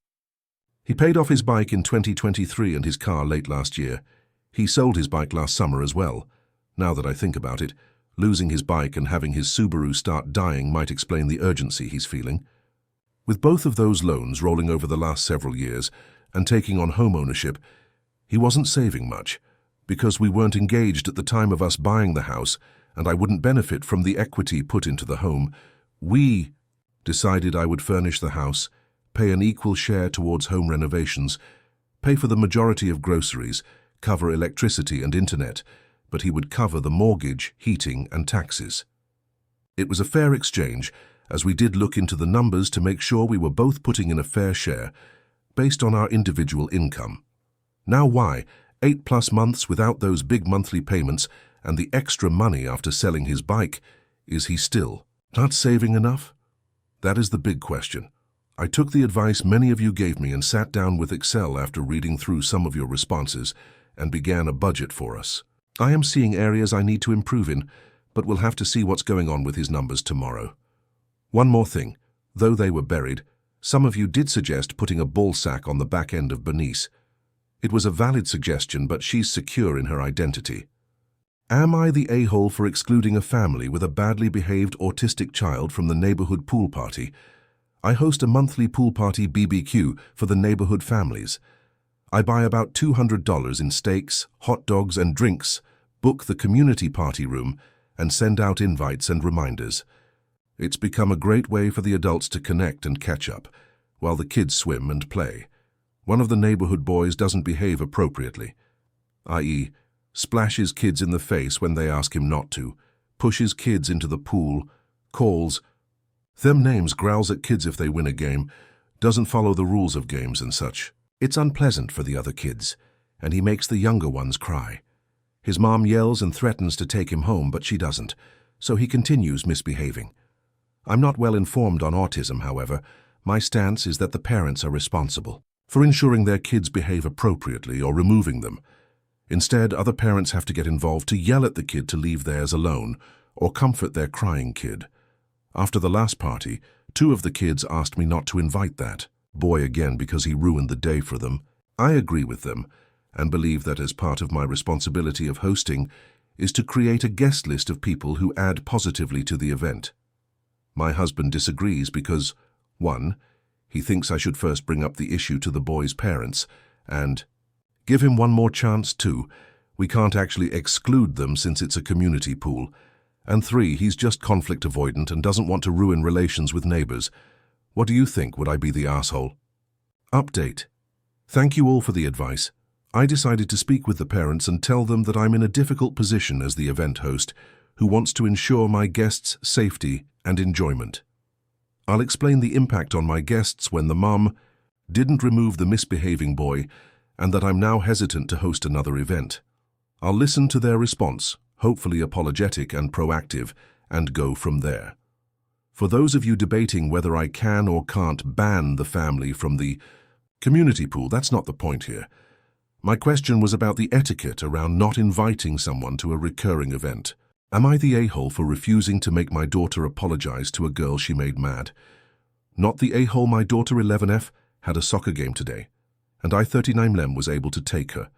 He paid off his bike in 2023 and his car late last year. He sold his bike last summer as well. Now that I think about it, losing his bike and having his Subaru start dying might explain the urgency he's feeling. With both of those loans rolling over the last several years and taking on home ownership, he wasn't saving much, because we weren't engaged at the time of us buying the house and I wouldn't benefit from the equity put into the home. We decided I would furnish the house, pay an equal share towards home renovations, pay for the majority of groceries, cover electricity and internet, but he would cover the mortgage, heating and taxes. It was a fair exchange, as we did look into the numbers to make sure we were both putting in a fair share, based on our individual income. Now why, 8+ months without those big monthly payments and the extra money after selling his bike, is he still not saving enough? That is the big question. I took the advice many of you gave me and sat down with Excel after reading through some of your responses and began a budget for us. I am seeing areas I need to improve in, but we'll have to see what's going on with his numbers tomorrow. One more thing, though they were buried, some of you did suggest putting a ball sack on the back end of Bernice. It was a valid suggestion, but she's secure in her identity. Am I the a-hole for excluding a family with a badly behaved autistic child from the neighborhood pool party? I host a monthly pool party BBQ for the neighborhood families. I buy about $200 in steaks, hot dogs and drinks, book the community party room, and send out invites and reminders. It's become a great way for the adults to connect and catch up, while the kids swim and play. One of the neighborhood boys doesn't behave appropriately, i.e., splashes kids in the face when they ask him not to, pushes kids into the pool, calls them names, growls at kids if they win a game, doesn't follow the rules of games and such. It's unpleasant for the other kids, and he makes the younger ones cry. His mom yells and threatens to take him home, but she doesn't, so he continues misbehaving. I'm not well informed on autism, however. My stance is that the parents are responsible for ensuring their kids behave appropriately or removing them. Instead, other parents have to get involved to yell at the kid to leave theirs alone or comfort their crying kid. After the last party, 2 of the kids asked me not to invite that boy again because he ruined the day for them. I agree with them and believe that as part of my responsibility of hosting is to create a guest list of people who add positively to the event. My husband disagrees because, 1, he thinks I should first bring up the issue to the boy's parents, and give him one more chance. 2, we can't actually exclude them since it's a community pool. And 3, he's just conflict avoidant and doesn't want to ruin relations with neighbors. What do you think? Would I be the asshole? Update. Thank you all for the advice. I decided to speak with the parents and tell them that I'm in a difficult position as the event host who wants to ensure my guests' safety and enjoyment. I'll explain the impact on my guests when the mom didn't remove the misbehaving boy and that I'm now hesitant to host another event. I'll listen to their response, hopefully apologetic and proactive, and go from there. For those of you debating whether I can or can't ban the family from the community pool, that's not the point here. My question was about the etiquette around not inviting someone to a recurring event. Am I the a-hole for refusing to make my daughter apologize to a girl she made mad? Not the a-hole. My daughter 11F had a soccer game today, and I 39Lem was able to take her.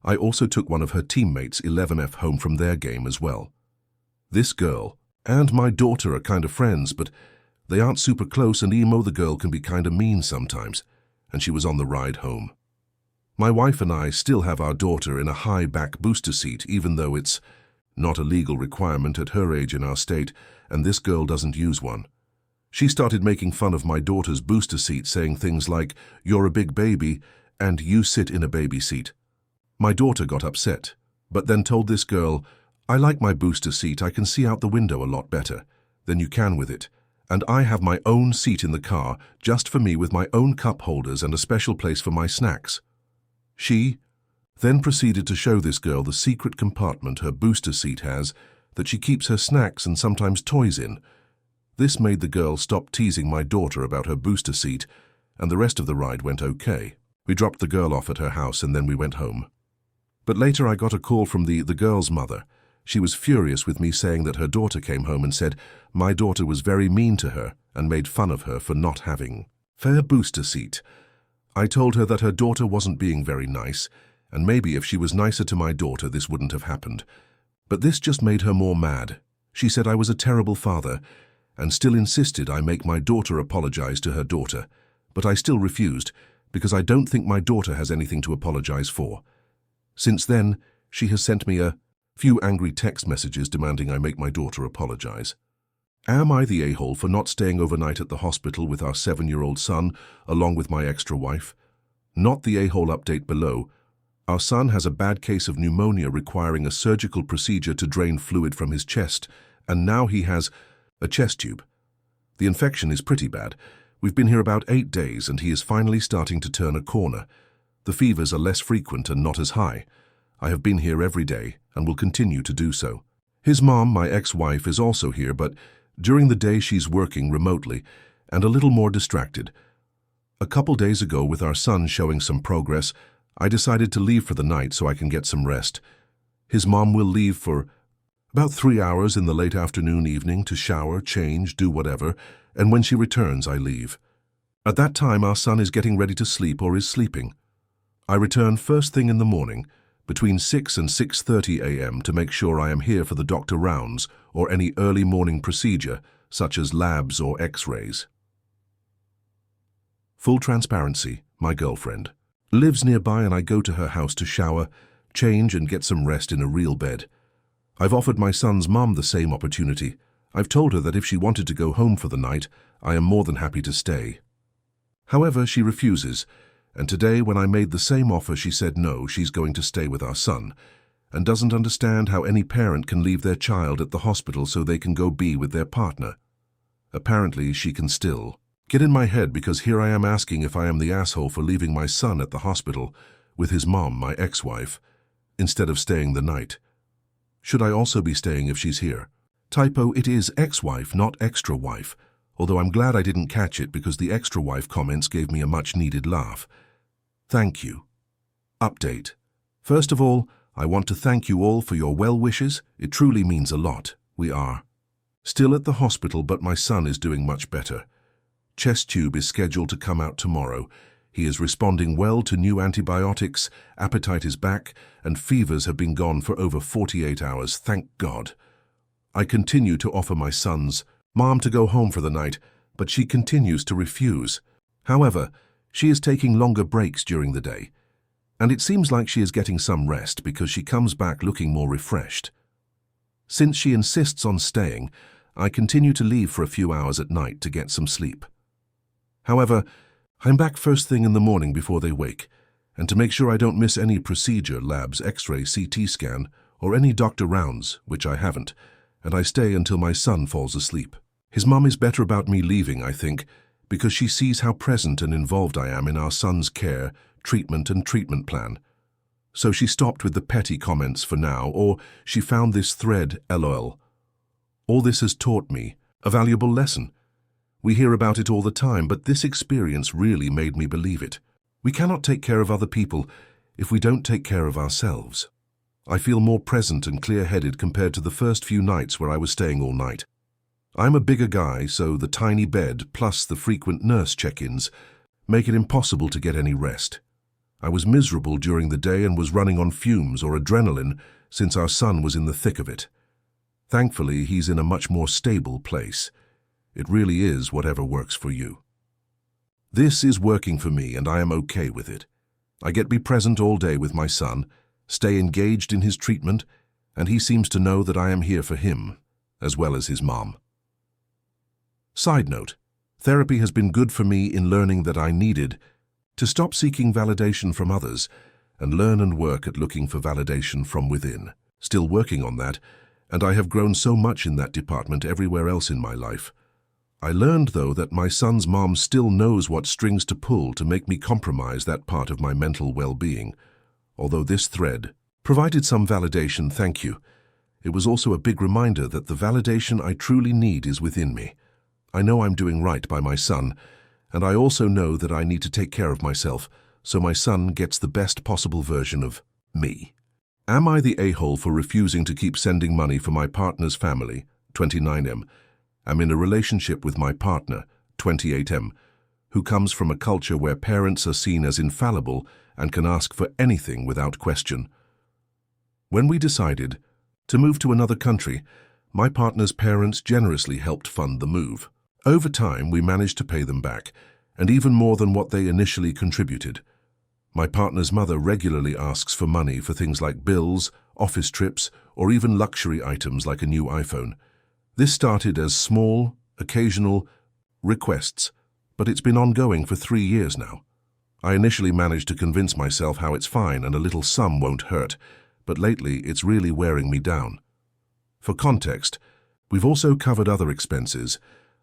I also took one of her teammates 11F home from their game as well. This girl and my daughter are kind of friends, but they aren't super close, and Emo the girl can be kind of mean sometimes, and she was on the ride home. My wife and I still have our daughter in a high back booster seat, even though it's not a legal requirement at her age in our state, and this girl doesn't use one. She started making fun of my daughter's booster seat, saying things like, "You're a big baby, and you sit in a baby seat." My daughter got upset, but then told this girl, "I like my booster seat. I can see out the window a lot better than you can with it, and I have my own seat in the car just for me with my own cup holders and a special place for my snacks." She then proceeded to show this girl the secret compartment her booster seat has that she keeps her snacks and sometimes toys in. This made the girl stop teasing my daughter about her booster seat, and the rest of the ride went okay. We dropped the girl off at her house and then we went home. But later I got a call from the girl's mother. She was furious with me, saying that her daughter came home and said my daughter was very mean to her and made fun of her for not having fair booster seat. I told her that her daughter wasn't being very nice, and maybe if she was nicer to my daughter, this wouldn't have happened. But this just made her more mad. She said I was a terrible father, and still insisted I make my daughter apologize to her daughter. But I still refused, because I don't think my daughter has anything to apologize for. Since then, she has sent me a few angry text messages demanding I make my daughter apologize. Am I the a-hole for not staying overnight at the hospital with our 7-year-old son, along with my extra wife? Not the a-hole update below. Our son has a bad case of pneumonia requiring a surgical procedure to drain fluid from his chest, and now he has a chest tube. The infection is pretty bad. We've been here about 8 days, and he is finally starting to turn a corner. The fevers are less frequent and not as high. I have been here every day and will continue to do so. His mom, my ex-wife, is also here, but during the day she's working remotely and a little more distracted. A couple days ago, with our son showing some progress, I decided to leave for the night so I can get some rest. His mom will leave for about 3 hours in the late afternoon evening to shower, change, do whatever, and when she returns, I leave. At that time, our son is getting ready to sleep or is sleeping. I return first thing in the morning, between 6 and 6:30 a.m. to make sure I am here for the doctor rounds or any early morning procedure, such as labs or x-rays. Full transparency, my girlfriend lives nearby and I go to her house to shower, change and get some rest in a real bed. I've offered my son's mum the same opportunity. I've told her that if she wanted to go home for the night, I am more than happy to stay. However, she refuses, and today when I made the same offer, she said no, she's going to stay with our son, and doesn't understand how any parent can leave their child at the hospital so they can go be with their partner. Apparently, she can still get in my head because here I am asking if I am the asshole for leaving my son at the hospital with his mom, my ex-wife, instead of staying the night. Should I also be staying if she's here? Typo, it is ex-wife, not extra wife, although I'm glad I didn't catch it because the extra wife comments gave me a much-needed laugh. Thank you. Update. First of all, I want to thank you all for your well wishes. It truly means a lot. We are still at the hospital, but my son is doing much better. Chest tube is scheduled to come out tomorrow. He is responding well to new antibiotics, appetite is back, and fevers have been gone for over 48 hours, thank God. I continue to offer my son's mom to go home for the night, but she continues to refuse. However, she is taking longer breaks during the day, and it seems like she is getting some rest because she comes back looking more refreshed. Since she insists on staying, I continue to leave for a few hours at night to get some sleep. However, I'm back first thing in the morning before they wake, and to make sure I don't miss any procedure, labs, x-ray, CT scan, or any doctor rounds, which I haven't, and I stay until my son falls asleep. His mom is better about me leaving, I think, because she sees how present and involved I am in our son's care, treatment and treatment plan. So she stopped with the petty comments for now, or she found this thread, LOL. All this has taught me a valuable lesson. We hear about it all the time, but this experience really made me believe it. We cannot take care of other people if we don't take care of ourselves. I feel more present and clear-headed compared to the first few nights where I was staying all night. I'm a bigger guy, so the tiny bed plus the frequent nurse check-ins make it impossible to get any rest. I was miserable during the day and was running on fumes or adrenaline since our son was in the thick of it. Thankfully, he's in a much more stable place. It really is whatever works for you. This is working for me and I am okay with it. I get to be present all day with my son, stay engaged in his treatment, and he seems to know that I am here for him, as well as his mom. Side note, therapy has been good for me in learning that I needed to stop seeking validation from others and learn and work at looking for validation from within. Still working on that, and I have grown so much in that department everywhere else in my life. I learned, though, that my son's mom still knows what strings to pull to make me compromise that part of my mental well-being. Although this thread provided some validation, thank you, it was also a big reminder that the validation I truly need is within me. I know I'm doing right by my son, and I also know that I need to take care of myself so my son gets the best possible version of me. Am I the a-hole for refusing to keep sending money for my partner's family, 29M? I'm in a relationship with my partner, 28M, who comes from a culture where parents are seen as infallible and can ask for anything without question. When we decided to move to another country, my partner's parents generously helped fund the move. Over time, we managed to pay them back, and even more than what they initially contributed. My partner's mother regularly asks for money for things like bills, office trips, or even luxury items like a new iPhone. This started as small, occasional requests, but it's been ongoing for 3 years now. I initially managed to convince myself how it's fine and a little sum won't hurt, but lately it's really wearing me down. For context, we've also covered other expenses,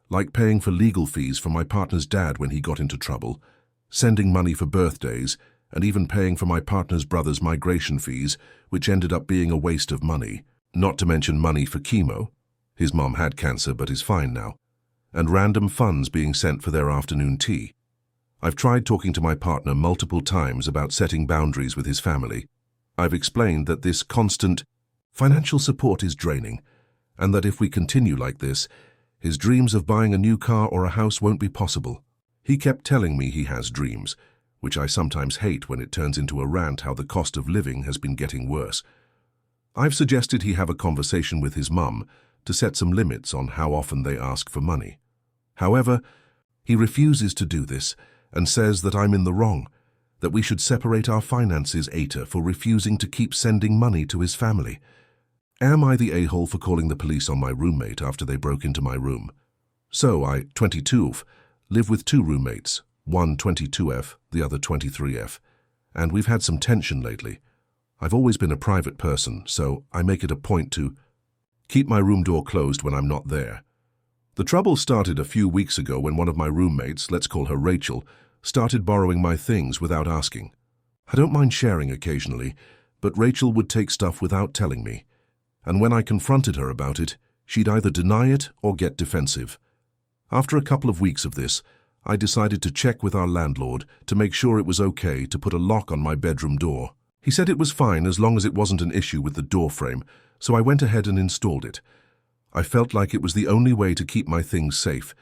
like paying for legal fees for my partner's dad when he got into trouble, sending money for birthdays, and even paying for my partner's brother's migration fees, which ended up being a waste of money, not to mention money for chemo. His mom had cancer but is fine now, and random funds being sent for their afternoon tea. I've tried talking to my partner multiple times about setting boundaries with his family. I've explained that this constant financial support is draining, and that if we continue like this, his dreams of buying a new car or a house won't be possible. He kept telling me he has dreams, which I sometimes hate when it turns into a rant how the cost of living has been getting worse. I've suggested he have a conversation with his mum to set some limits on how often they ask for money. However, he refuses to do this and says that I'm in the wrong, that we should separate our finances, aita, for refusing to keep sending money to his family. Am I the a-hole for calling the police on my roommate after they broke into my room? So I, 22, live with 2 roommates, one 22F, the other 23F, and we've had some tension lately. I've always been a private person, so I make it a point to keep my room door closed when I'm not there. The trouble started a few weeks ago when one of my roommates, let's call her Rachel, started borrowing my things without asking. I don't mind sharing occasionally, but Rachel would take stuff without telling me, and when I confronted her about it, she'd either deny it or get defensive. After a couple of weeks of this, I decided to check with our landlord to make sure it was okay to put a lock on my bedroom door. He said it was fine as long as it wasn't an issue with the door frame, so I went ahead and installed it. I felt like it was the only way to keep my things safe,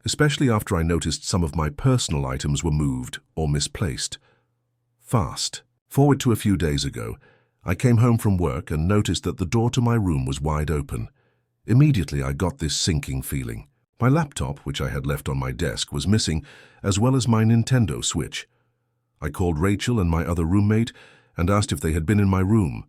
especially after I noticed some of my personal items were moved or misplaced. Fast forward to a few days ago, I came home from work and noticed that the door to my room was wide open. Immediately I got this sinking feeling. My laptop, which I had left on my desk, was missing, as well as my Nintendo Switch. I called Rachel and my other roommate and asked if they had been in my room.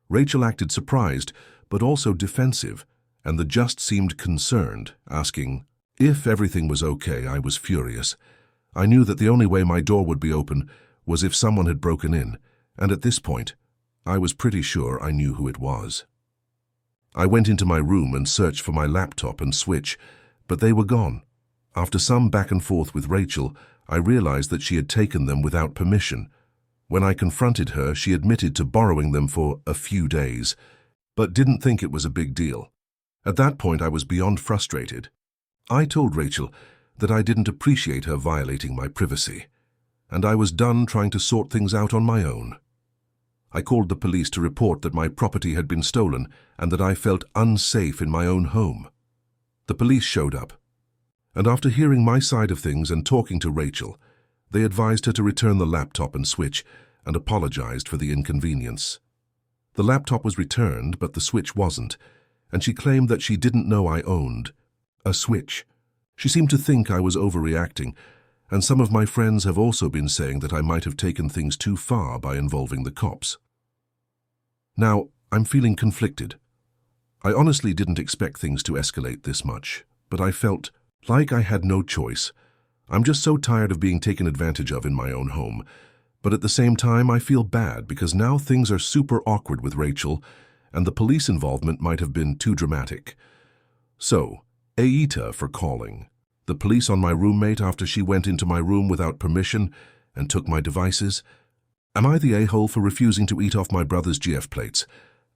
Rachel acted surprised, but also defensive, and the just seemed concerned, asking if everything was okay. I was furious. I knew that the only way my door would be open was if someone had broken in, and at this point, I was pretty sure I knew who it was. I went into my room and searched for my laptop and Switch, but they were gone. After some back and forth with Rachel, I realized that she had taken them without permission. When I confronted her, she admitted to borrowing them for a few days, but didn't think it was a big deal. At that point, I was beyond frustrated. I told Rachel that I didn't appreciate her violating my privacy, and I was done trying to sort things out on my own. I called the police to report that my property had been stolen and that I felt unsafe in my own home. The police showed up, and after hearing my side of things and talking to Rachel, they advised her to return the laptop and Switch and apologized for the inconvenience. The laptop was returned, but the Switch wasn't, and she claimed that she didn't know I owned a Switch. She seemed to think I was overreacting, and some of my friends have also been saying that I might have taken things too far by involving the cops. Now, I'm feeling conflicted. I honestly didn't expect things to escalate this much, but I felt like I had no choice. I'm just so tired of being taken advantage of in my own home, but at the same time I feel bad because now things are super awkward with Rachel, and the police involvement might have been too dramatic. So, aita for calling. The police on my roommate after she went into my room without permission and took my devices. Am I the a-hole for refusing to eat off my brother's GF plates?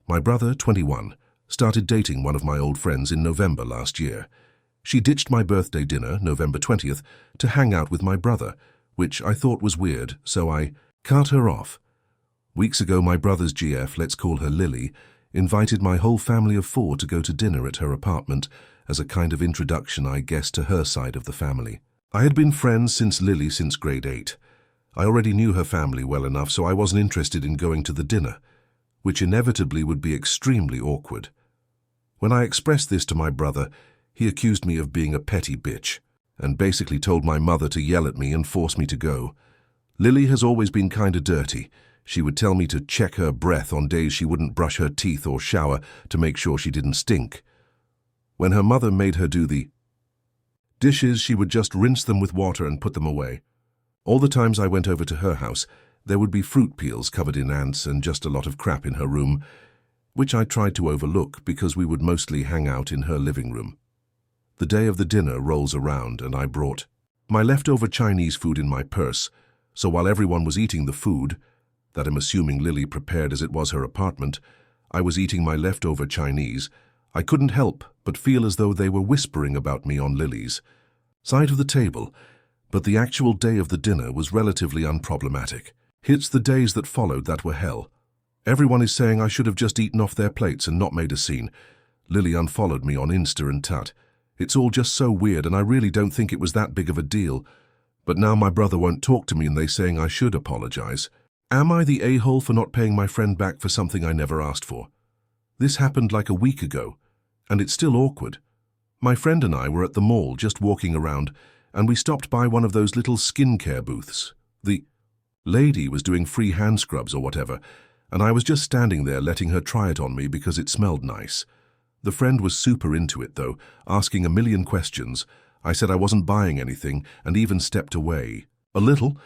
My brother, 21, started dating one of my old friends in November last year. She ditched my birthday dinner, November 20th, to hang out with my brother, which I thought was weird, so I cut her off. Weeks ago, my brother's GF, let's call her Lily, invited my whole family of 4 to go to dinner at her apartment as a kind of introduction, I guess, to her side of the family. I had been friends since grade 8. I already knew her family well enough, so I wasn't interested in going to the dinner, which inevitably would be extremely awkward. When I expressed this to my brother, he accused me of being a petty bitch and basically told my mother to yell at me and force me to go. Lily has always been kinda dirty. She would tell me to check her breath on days she wouldn't brush her teeth or shower to make sure she didn't stink. When her mother made her do the dishes, she would just rinse them with water and put them away. All the times I went over to her house, there would be fruit peels covered in ants and just a lot of crap in her room, which I tried to overlook because we would mostly hang out in her living room. The day of the dinner rolls around and I brought my leftover Chinese food in my purse, so while everyone was eating the food, that I'm assuming Lily prepared as it was her apartment, I was eating my leftover Chinese. I couldn't help but feel as though they were whispering about me on Lily's side of the table, but the actual day of the dinner was relatively unproblematic. It's the days that followed that were hell. Everyone is saying I should have just eaten off their plates and not made a scene. Lily unfollowed me on Insta and Tut. It's all just so weird and I really don't think it was that big of a deal. But now my brother won't talk to me and they're saying I should apologize. Am I the a-hole for not paying my friend back for something I never asked for? This happened like a week ago, and it's still awkward. My friend and I were at the mall just walking around, and we stopped by one of those little skincare booths. The lady was doing free hand scrubs or whatever, and I was just standing there letting her try it on me because it smelled nice. The friend was super into it though, asking a million questions. I said I wasn't buying anything and even stepped away a little,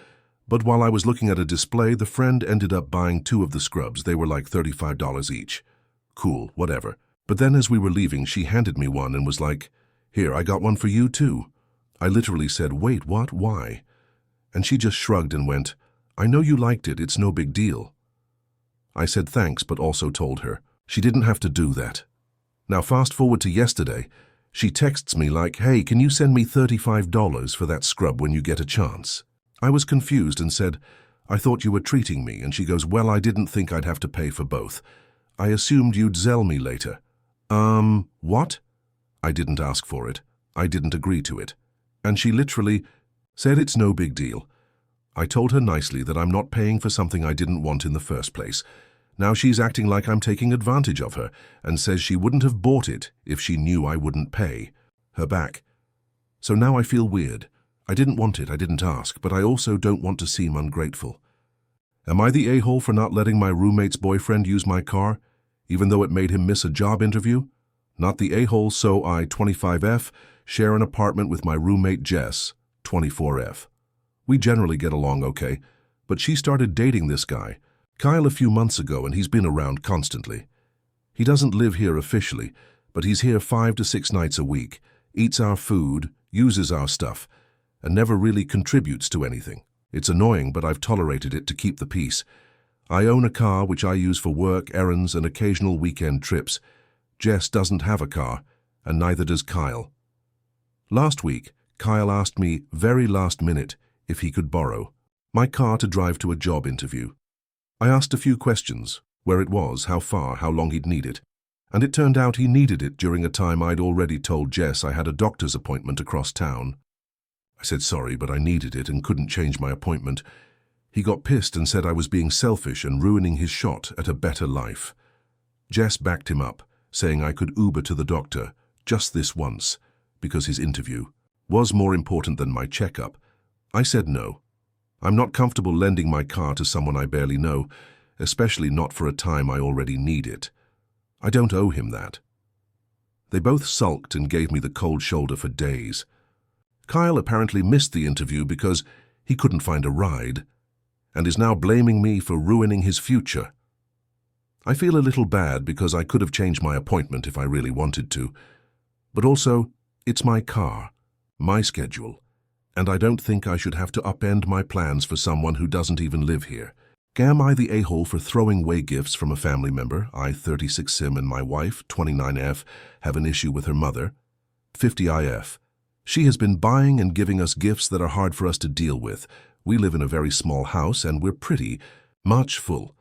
but while I was looking at a display, the friend ended up buying 2 of the scrubs. They were like $35 each. Cool, whatever. But then as we were leaving, she handed me one and was like, "Here, I got one for you too." I literally said, "Wait, what? Why?" And she just shrugged and went, "I know you liked it, it's no big deal." I said thanks, but also told her she didn't have to do that. Now fast forward to yesterday, she texts me like, "Hey, can you send me $35 for that scrub when you get a chance?" I was confused and said, "I thought you were treating me," and she goes, "Well, I didn't think I'd have to pay for both. I assumed you'd Zelle me later." What? I didn't ask for it. I didn't agree to it. And she literally said it's no big deal. I told her nicely that I'm not paying for something I didn't want in the first place. Now she's acting like I'm taking advantage of her and says she wouldn't have bought it if she knew I wouldn't pay her back. So now I feel weird. I didn't want it, I didn't ask, but I also don't want to seem ungrateful. Am I the a-hole for not letting my roommate's boyfriend use my car, even though it made him miss a job interview? Not the a-hole, so I, 25F, share an apartment with my roommate Jess, 24F. We generally get along okay, but she started dating this guy, Kyle, a few months ago, and he's been around constantly. He doesn't live here officially, but he's here 5 to 6 nights a week, eats our food, uses our stuff, and never really contributes to anything. It's annoying, but I've tolerated it to keep the peace. I own a car which I use for work, errands, and occasional weekend trips. Jess doesn't have a car, and neither does Kyle. Last week, Kyle asked me, very last minute, if he could borrow my car to drive to a job interview. I asked a few questions, where it was, how far, how long he'd need it, and it turned out he needed it during a time I'd already told Jess I had a doctor's appointment across town. I said sorry, but I needed it and couldn't change my appointment. He got pissed and said I was being selfish and ruining his shot at a better life. Jess backed him up, saying I could Uber to the doctor, just this once, because his interview was more important than my checkup. I said no. I'm not comfortable lending my car to someone I barely know, especially not for a time I already need it. I don't owe him that. They both sulked and gave me the cold shoulder for days. Kyle apparently missed the interview because he couldn't find a ride, and is now blaming me for ruining his future. I feel a little bad because I could have changed my appointment if I really wanted to, but also, it's my car, my schedule, and I don't think I should have to upend my plans for someone who doesn't even live here. Am I the a-hole for throwing away gifts from a family member? I, 36Sim, and my wife, 29F, have an issue with her mother, 50IF. She has been buying and giving us gifts that are hard for us to deal with. We live in a very small house and we're pretty much full.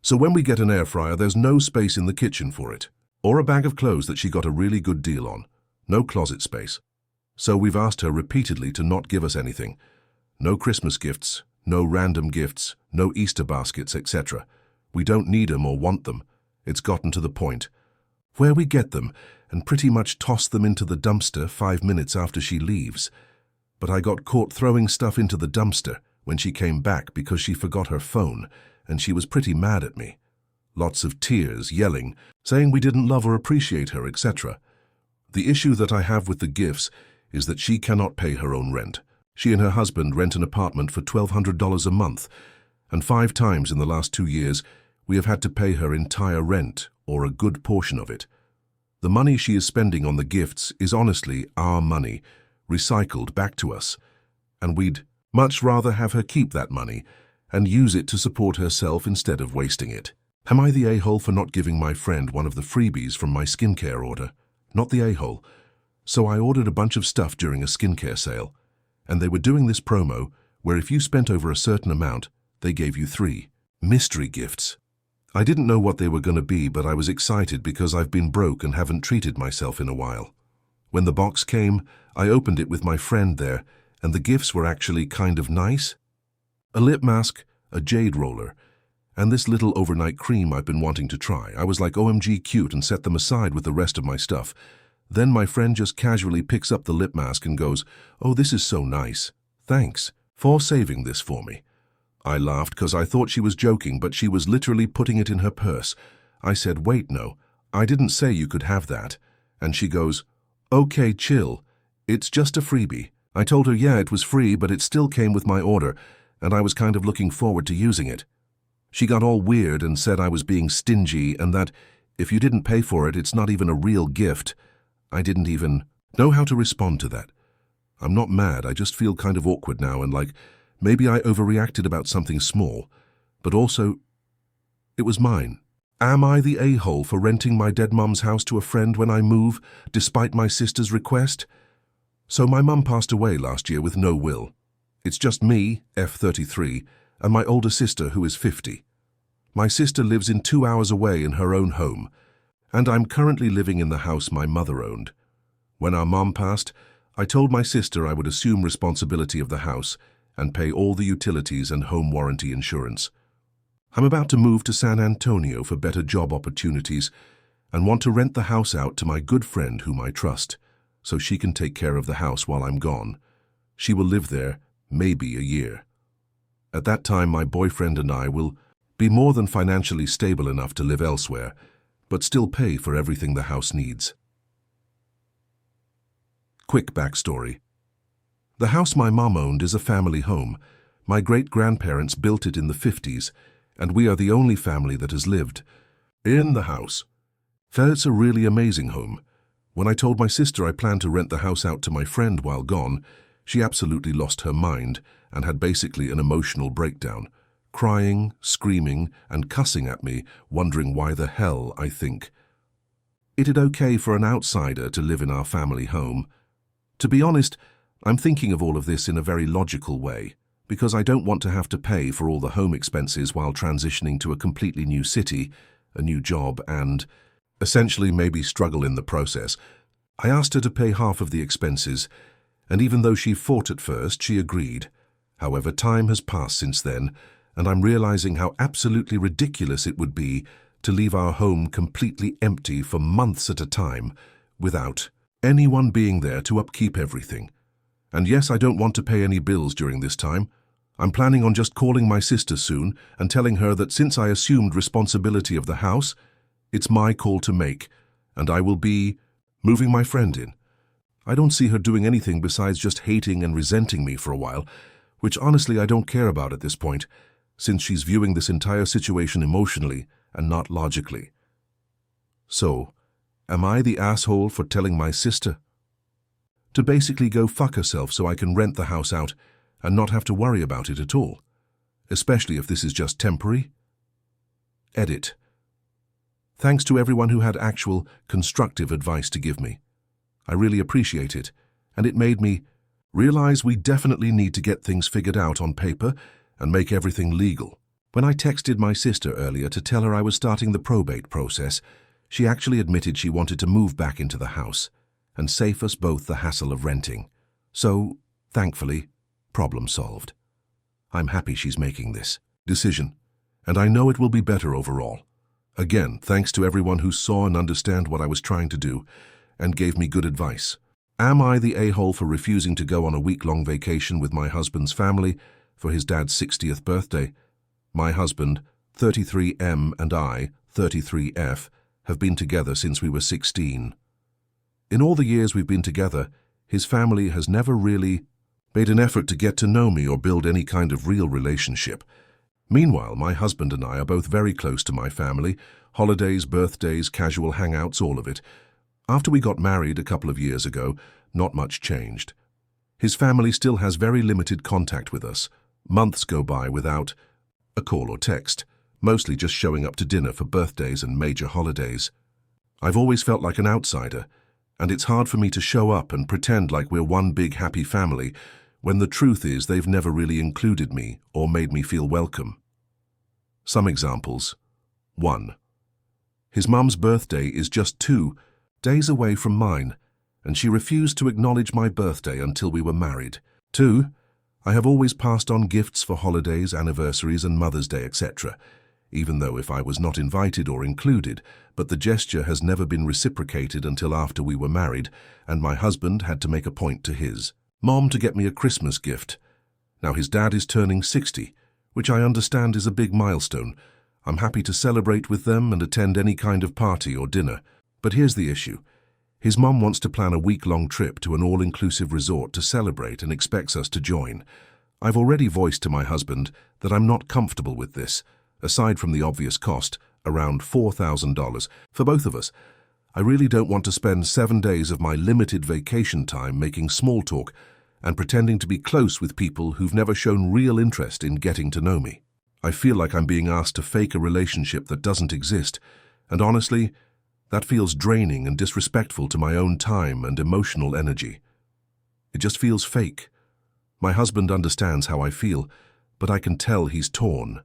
So when we get an air fryer, there's no space in the kitchen for it. Or a bag of clothes that she got a really good deal on. No closet space. So we've asked her repeatedly to not give us anything. No Christmas gifts, no random gifts, no Easter baskets, etc. We don't need them or want them. It's gotten to the point where we get them and pretty much toss them into the dumpster 5 minutes after she leaves. But I got caught throwing stuff into the dumpster when she came back because she forgot her phone, and she was pretty mad at me. Lots of tears, yelling, saying we didn't love or appreciate her, etc. The issue that I have with the gifts is that she cannot pay her own rent. She and her husband rent an apartment for $1,200 a month, and 5 times in the last 2 years we have had to pay her entire rent or a good portion of it. The money she is spending on the gifts is honestly our money, recycled back to us, and we'd much rather have her keep that money and use it to support herself instead of wasting it. Am I the a-hole for not giving my friend one of the freebies from my skincare order? Not the a-hole. So I ordered a bunch of stuff during a skincare sale, and they were doing this promo where if you spent over a certain amount, they gave you 3 mystery gifts. I didn't know what they were going to be, but I was excited because I've been broke and haven't treated myself in a while. When the box came, I opened it with my friend there, and the gifts were actually kind of nice. A lip mask, a jade roller, and this little overnight cream I've been wanting to try. I was like, OMG cute, and set them aside with the rest of my stuff. Then my friend just casually picks up the lip mask and goes, "Oh, this is so nice. Thanks for saving this for me." I laughed because I thought she was joking, but she was literally putting it in her purse. I said, "Wait, no, I didn't say you could have that." And she goes, "Okay, chill. It's just a freebie." I told her, yeah, it was free, but it still came with my order, and I was kind of looking forward to using it. She got all weird and said I was being stingy and that if you didn't pay for it, it's not even a real gift. I didn't even know how to respond to that. I'm not mad, I just feel kind of awkward now and like maybe I overreacted about something small, but also it was mine. Am I the a-hole for renting my dead mum's house to a friend when I move, despite my sister's request? So my mum passed away last year with no will. It's just me, F33, and my older sister who is 50. My sister lives in 2 hours away in her own home, and I'm currently living in the house my mother owned. When our mom passed, I told my sister I would assume responsibility of the house and pay all the utilities and home warranty insurance. I'm about to move to San Antonio for better job opportunities and want to rent the house out to my good friend whom I trust, so she can take care of the house while I'm gone. She will live there maybe a year. At that time, my boyfriend and I will be more than financially stable enough to live elsewhere, but still pay for everything the house needs. Quick backstory. The house my mom owned is a family home. My great-grandparents built it in the 50s, and we are the only family that has lived in the house. It's a really amazing home. When I told my sister I planned to rent the house out to my friend while gone, she absolutely lost her mind and had basically an emotional breakdown, crying, screaming, and cussing at me, wondering why the hell I think it okay for an outsider to live in our family home. To be honest, I'm thinking of all of this in a very logical way, because I don't want to have to pay for all the home expenses while transitioning to a completely new city, a new job, and essentially maybe struggle in the process. I asked her to pay half of the expenses, and even though she fought at first, she agreed. However, time has passed since then, and I'm realizing how absolutely ridiculous it would be to leave our home completely empty for months at a time without anyone being there to upkeep everything. And yes, I don't want to pay any bills during this time. I'm planning on just calling my sister soon and telling her that since I assumed responsibility of the house, it's my call to make, and I will be moving my friend in. I don't see her doing anything besides just hating and resenting me for a while, which honestly I don't care about at this point, since she's viewing this entire situation emotionally and not logically. So, am I the asshole for telling my sister to basically go fuck herself so I can rent the house out and not have to worry about it at all, especially if this is just temporary? Edit. Thanks to everyone who had actual, constructive advice to give me. I really appreciate it, and it made me realize we definitely need to get things figured out on paper and make everything legal. When I texted my sister earlier to tell her I was starting the probate process, she actually admitted she wanted to move back into the house, and save us both the hassle of renting. So, thankfully, problem solved. I'm happy she's making this decision, and I know it will be better overall. Again, thanks to everyone who saw and understand what I was trying to do and gave me good advice. Am I the a-hole for refusing to go on a week-long vacation with my husband's family for his dad's 60th birthday? My husband, 33M, and I, 33F, have been together since we were 16. In all the years we've been together, his family has never really made an effort to get to know me or build any kind of real relationship. Meanwhile, my husband and I are both very close to my family, holidays, birthdays, casual hangouts, all of it. After we got married a couple of years ago, not much changed. His family still has very limited contact with us. Months go by without a call or text, mostly just showing up to dinner for birthdays and major holidays. I've always felt like an outsider, and it's hard for me to show up and pretend like we're one big happy family when the truth is they've never really included me or made me feel welcome. Some examples. 1. His mum's birthday is just 2 days away from mine, and she refused to acknowledge my birthday until we were married. 2. I have always passed on gifts for holidays, anniversaries, and Mother's Day, etc., even though if I was not invited or included, but the gesture has never been reciprocated until after we were married, and my husband had to make a point to his mom to get me a Christmas gift. Now his dad is turning 60, which I understand is a big milestone. I'm happy to celebrate with them and attend any kind of party or dinner. But here's the issue. His mom wants to plan a week-long trip to an all-inclusive resort to celebrate and expects us to join. I've already voiced to my husband that I'm not comfortable with this, aside from the obvious cost, around $4,000, for both of us. I really don't want to spend 7 days of my limited vacation time making small talk and pretending to be close with people who've never shown real interest in getting to know me. I feel like I'm being asked to fake a relationship that doesn't exist, and honestly, that feels draining and disrespectful to my own time and emotional energy. It just feels fake. My husband understands how I feel, but I can tell he's torn.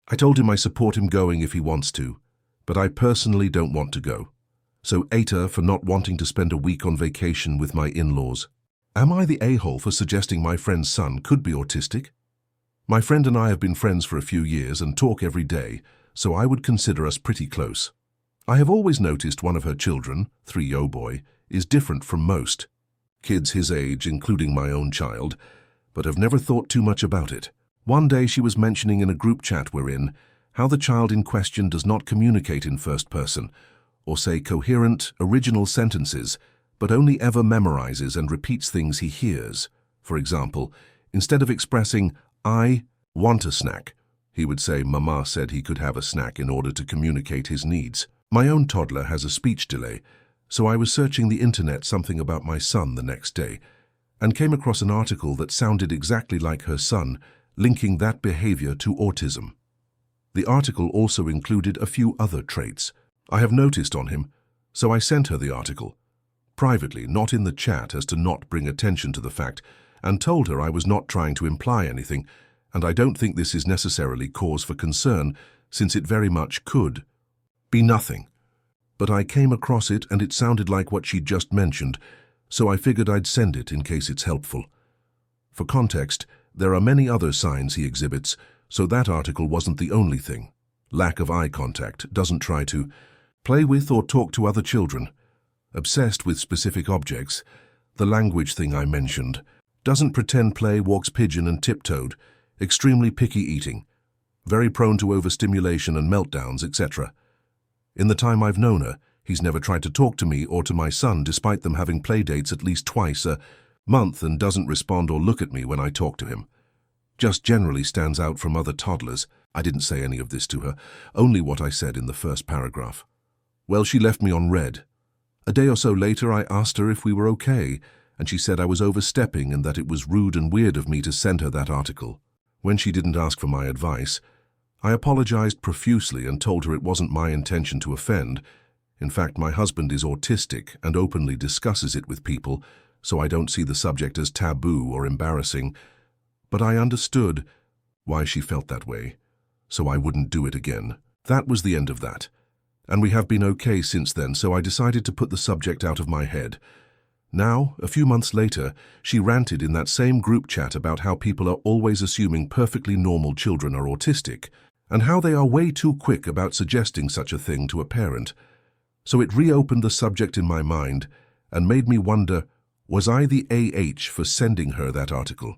I told him I support him going if he wants to, but I personally don't want to go. So aita for not wanting to spend a week on vacation with my in-laws. Am I the a-hole for suggesting my friend's son could be autistic? My friend and I have been friends for a few years and talk every day, so I would consider us pretty close. I have always noticed one of her children, 3-year-old boy, is different from most kids his age, including my own child, but have never thought too much about it. One day she was mentioning in a group chat we're in how the child in question does not communicate in first person or say coherent, original sentences, but only ever memorizes and repeats things he hears. For example, instead of expressing, "I want a snack," he would say, "Mama said he could have a snack," in order to communicate his needs. My own toddler has a speech delay, so I was searching the internet something about my son the next day and came across an article that sounded exactly like her son, linking that behavior to autism. The article also included a few other traits I have noticed on him, so I sent her the article, privately, not in the chat as to not bring attention to the fact, and told her I was not trying to imply anything, and I don't think this is necessarily cause for concern, since it very much could be nothing. But I came across it and it sounded like what she'd just mentioned, so I figured I'd send it in case it's helpful. For context, there are many other signs he exhibits, so that article wasn't the only thing. Lack of eye contact, doesn't try to play with or talk to other children, obsessed with specific objects, the language thing I mentioned, doesn't pretend play, walks pigeon and tiptoed, extremely picky eating, very prone to overstimulation and meltdowns, etc. In the time I've known her, he's never tried to talk to me or to my son despite them having play dates at least twice a month, and doesn't respond or look at me when I talk to him. Just generally stands out from other toddlers. I didn't say any of this to her, only what I said in the first paragraph. Well, she left me on red. A day or so later I asked her if we were okay, and she said I was overstepping and that it was rude and weird of me to send her that article. When she didn't ask for my advice, I apologized profusely and told her it wasn't my intention to offend. In fact, my husband is autistic and openly discusses it with people, so I don't see the subject as taboo or embarrassing. But I understood why she felt that way, so I wouldn't do it again. That was the end of that. and we have been okay since then, so I decided to put the subject out of my head. Now, a few months later, she ranted in that same group chat about how people are always assuming perfectly normal children are autistic, and how they are way too quick about suggesting such a thing to a parent. So it reopened the subject in my mind and made me wonder, was I the AH for sending her that article?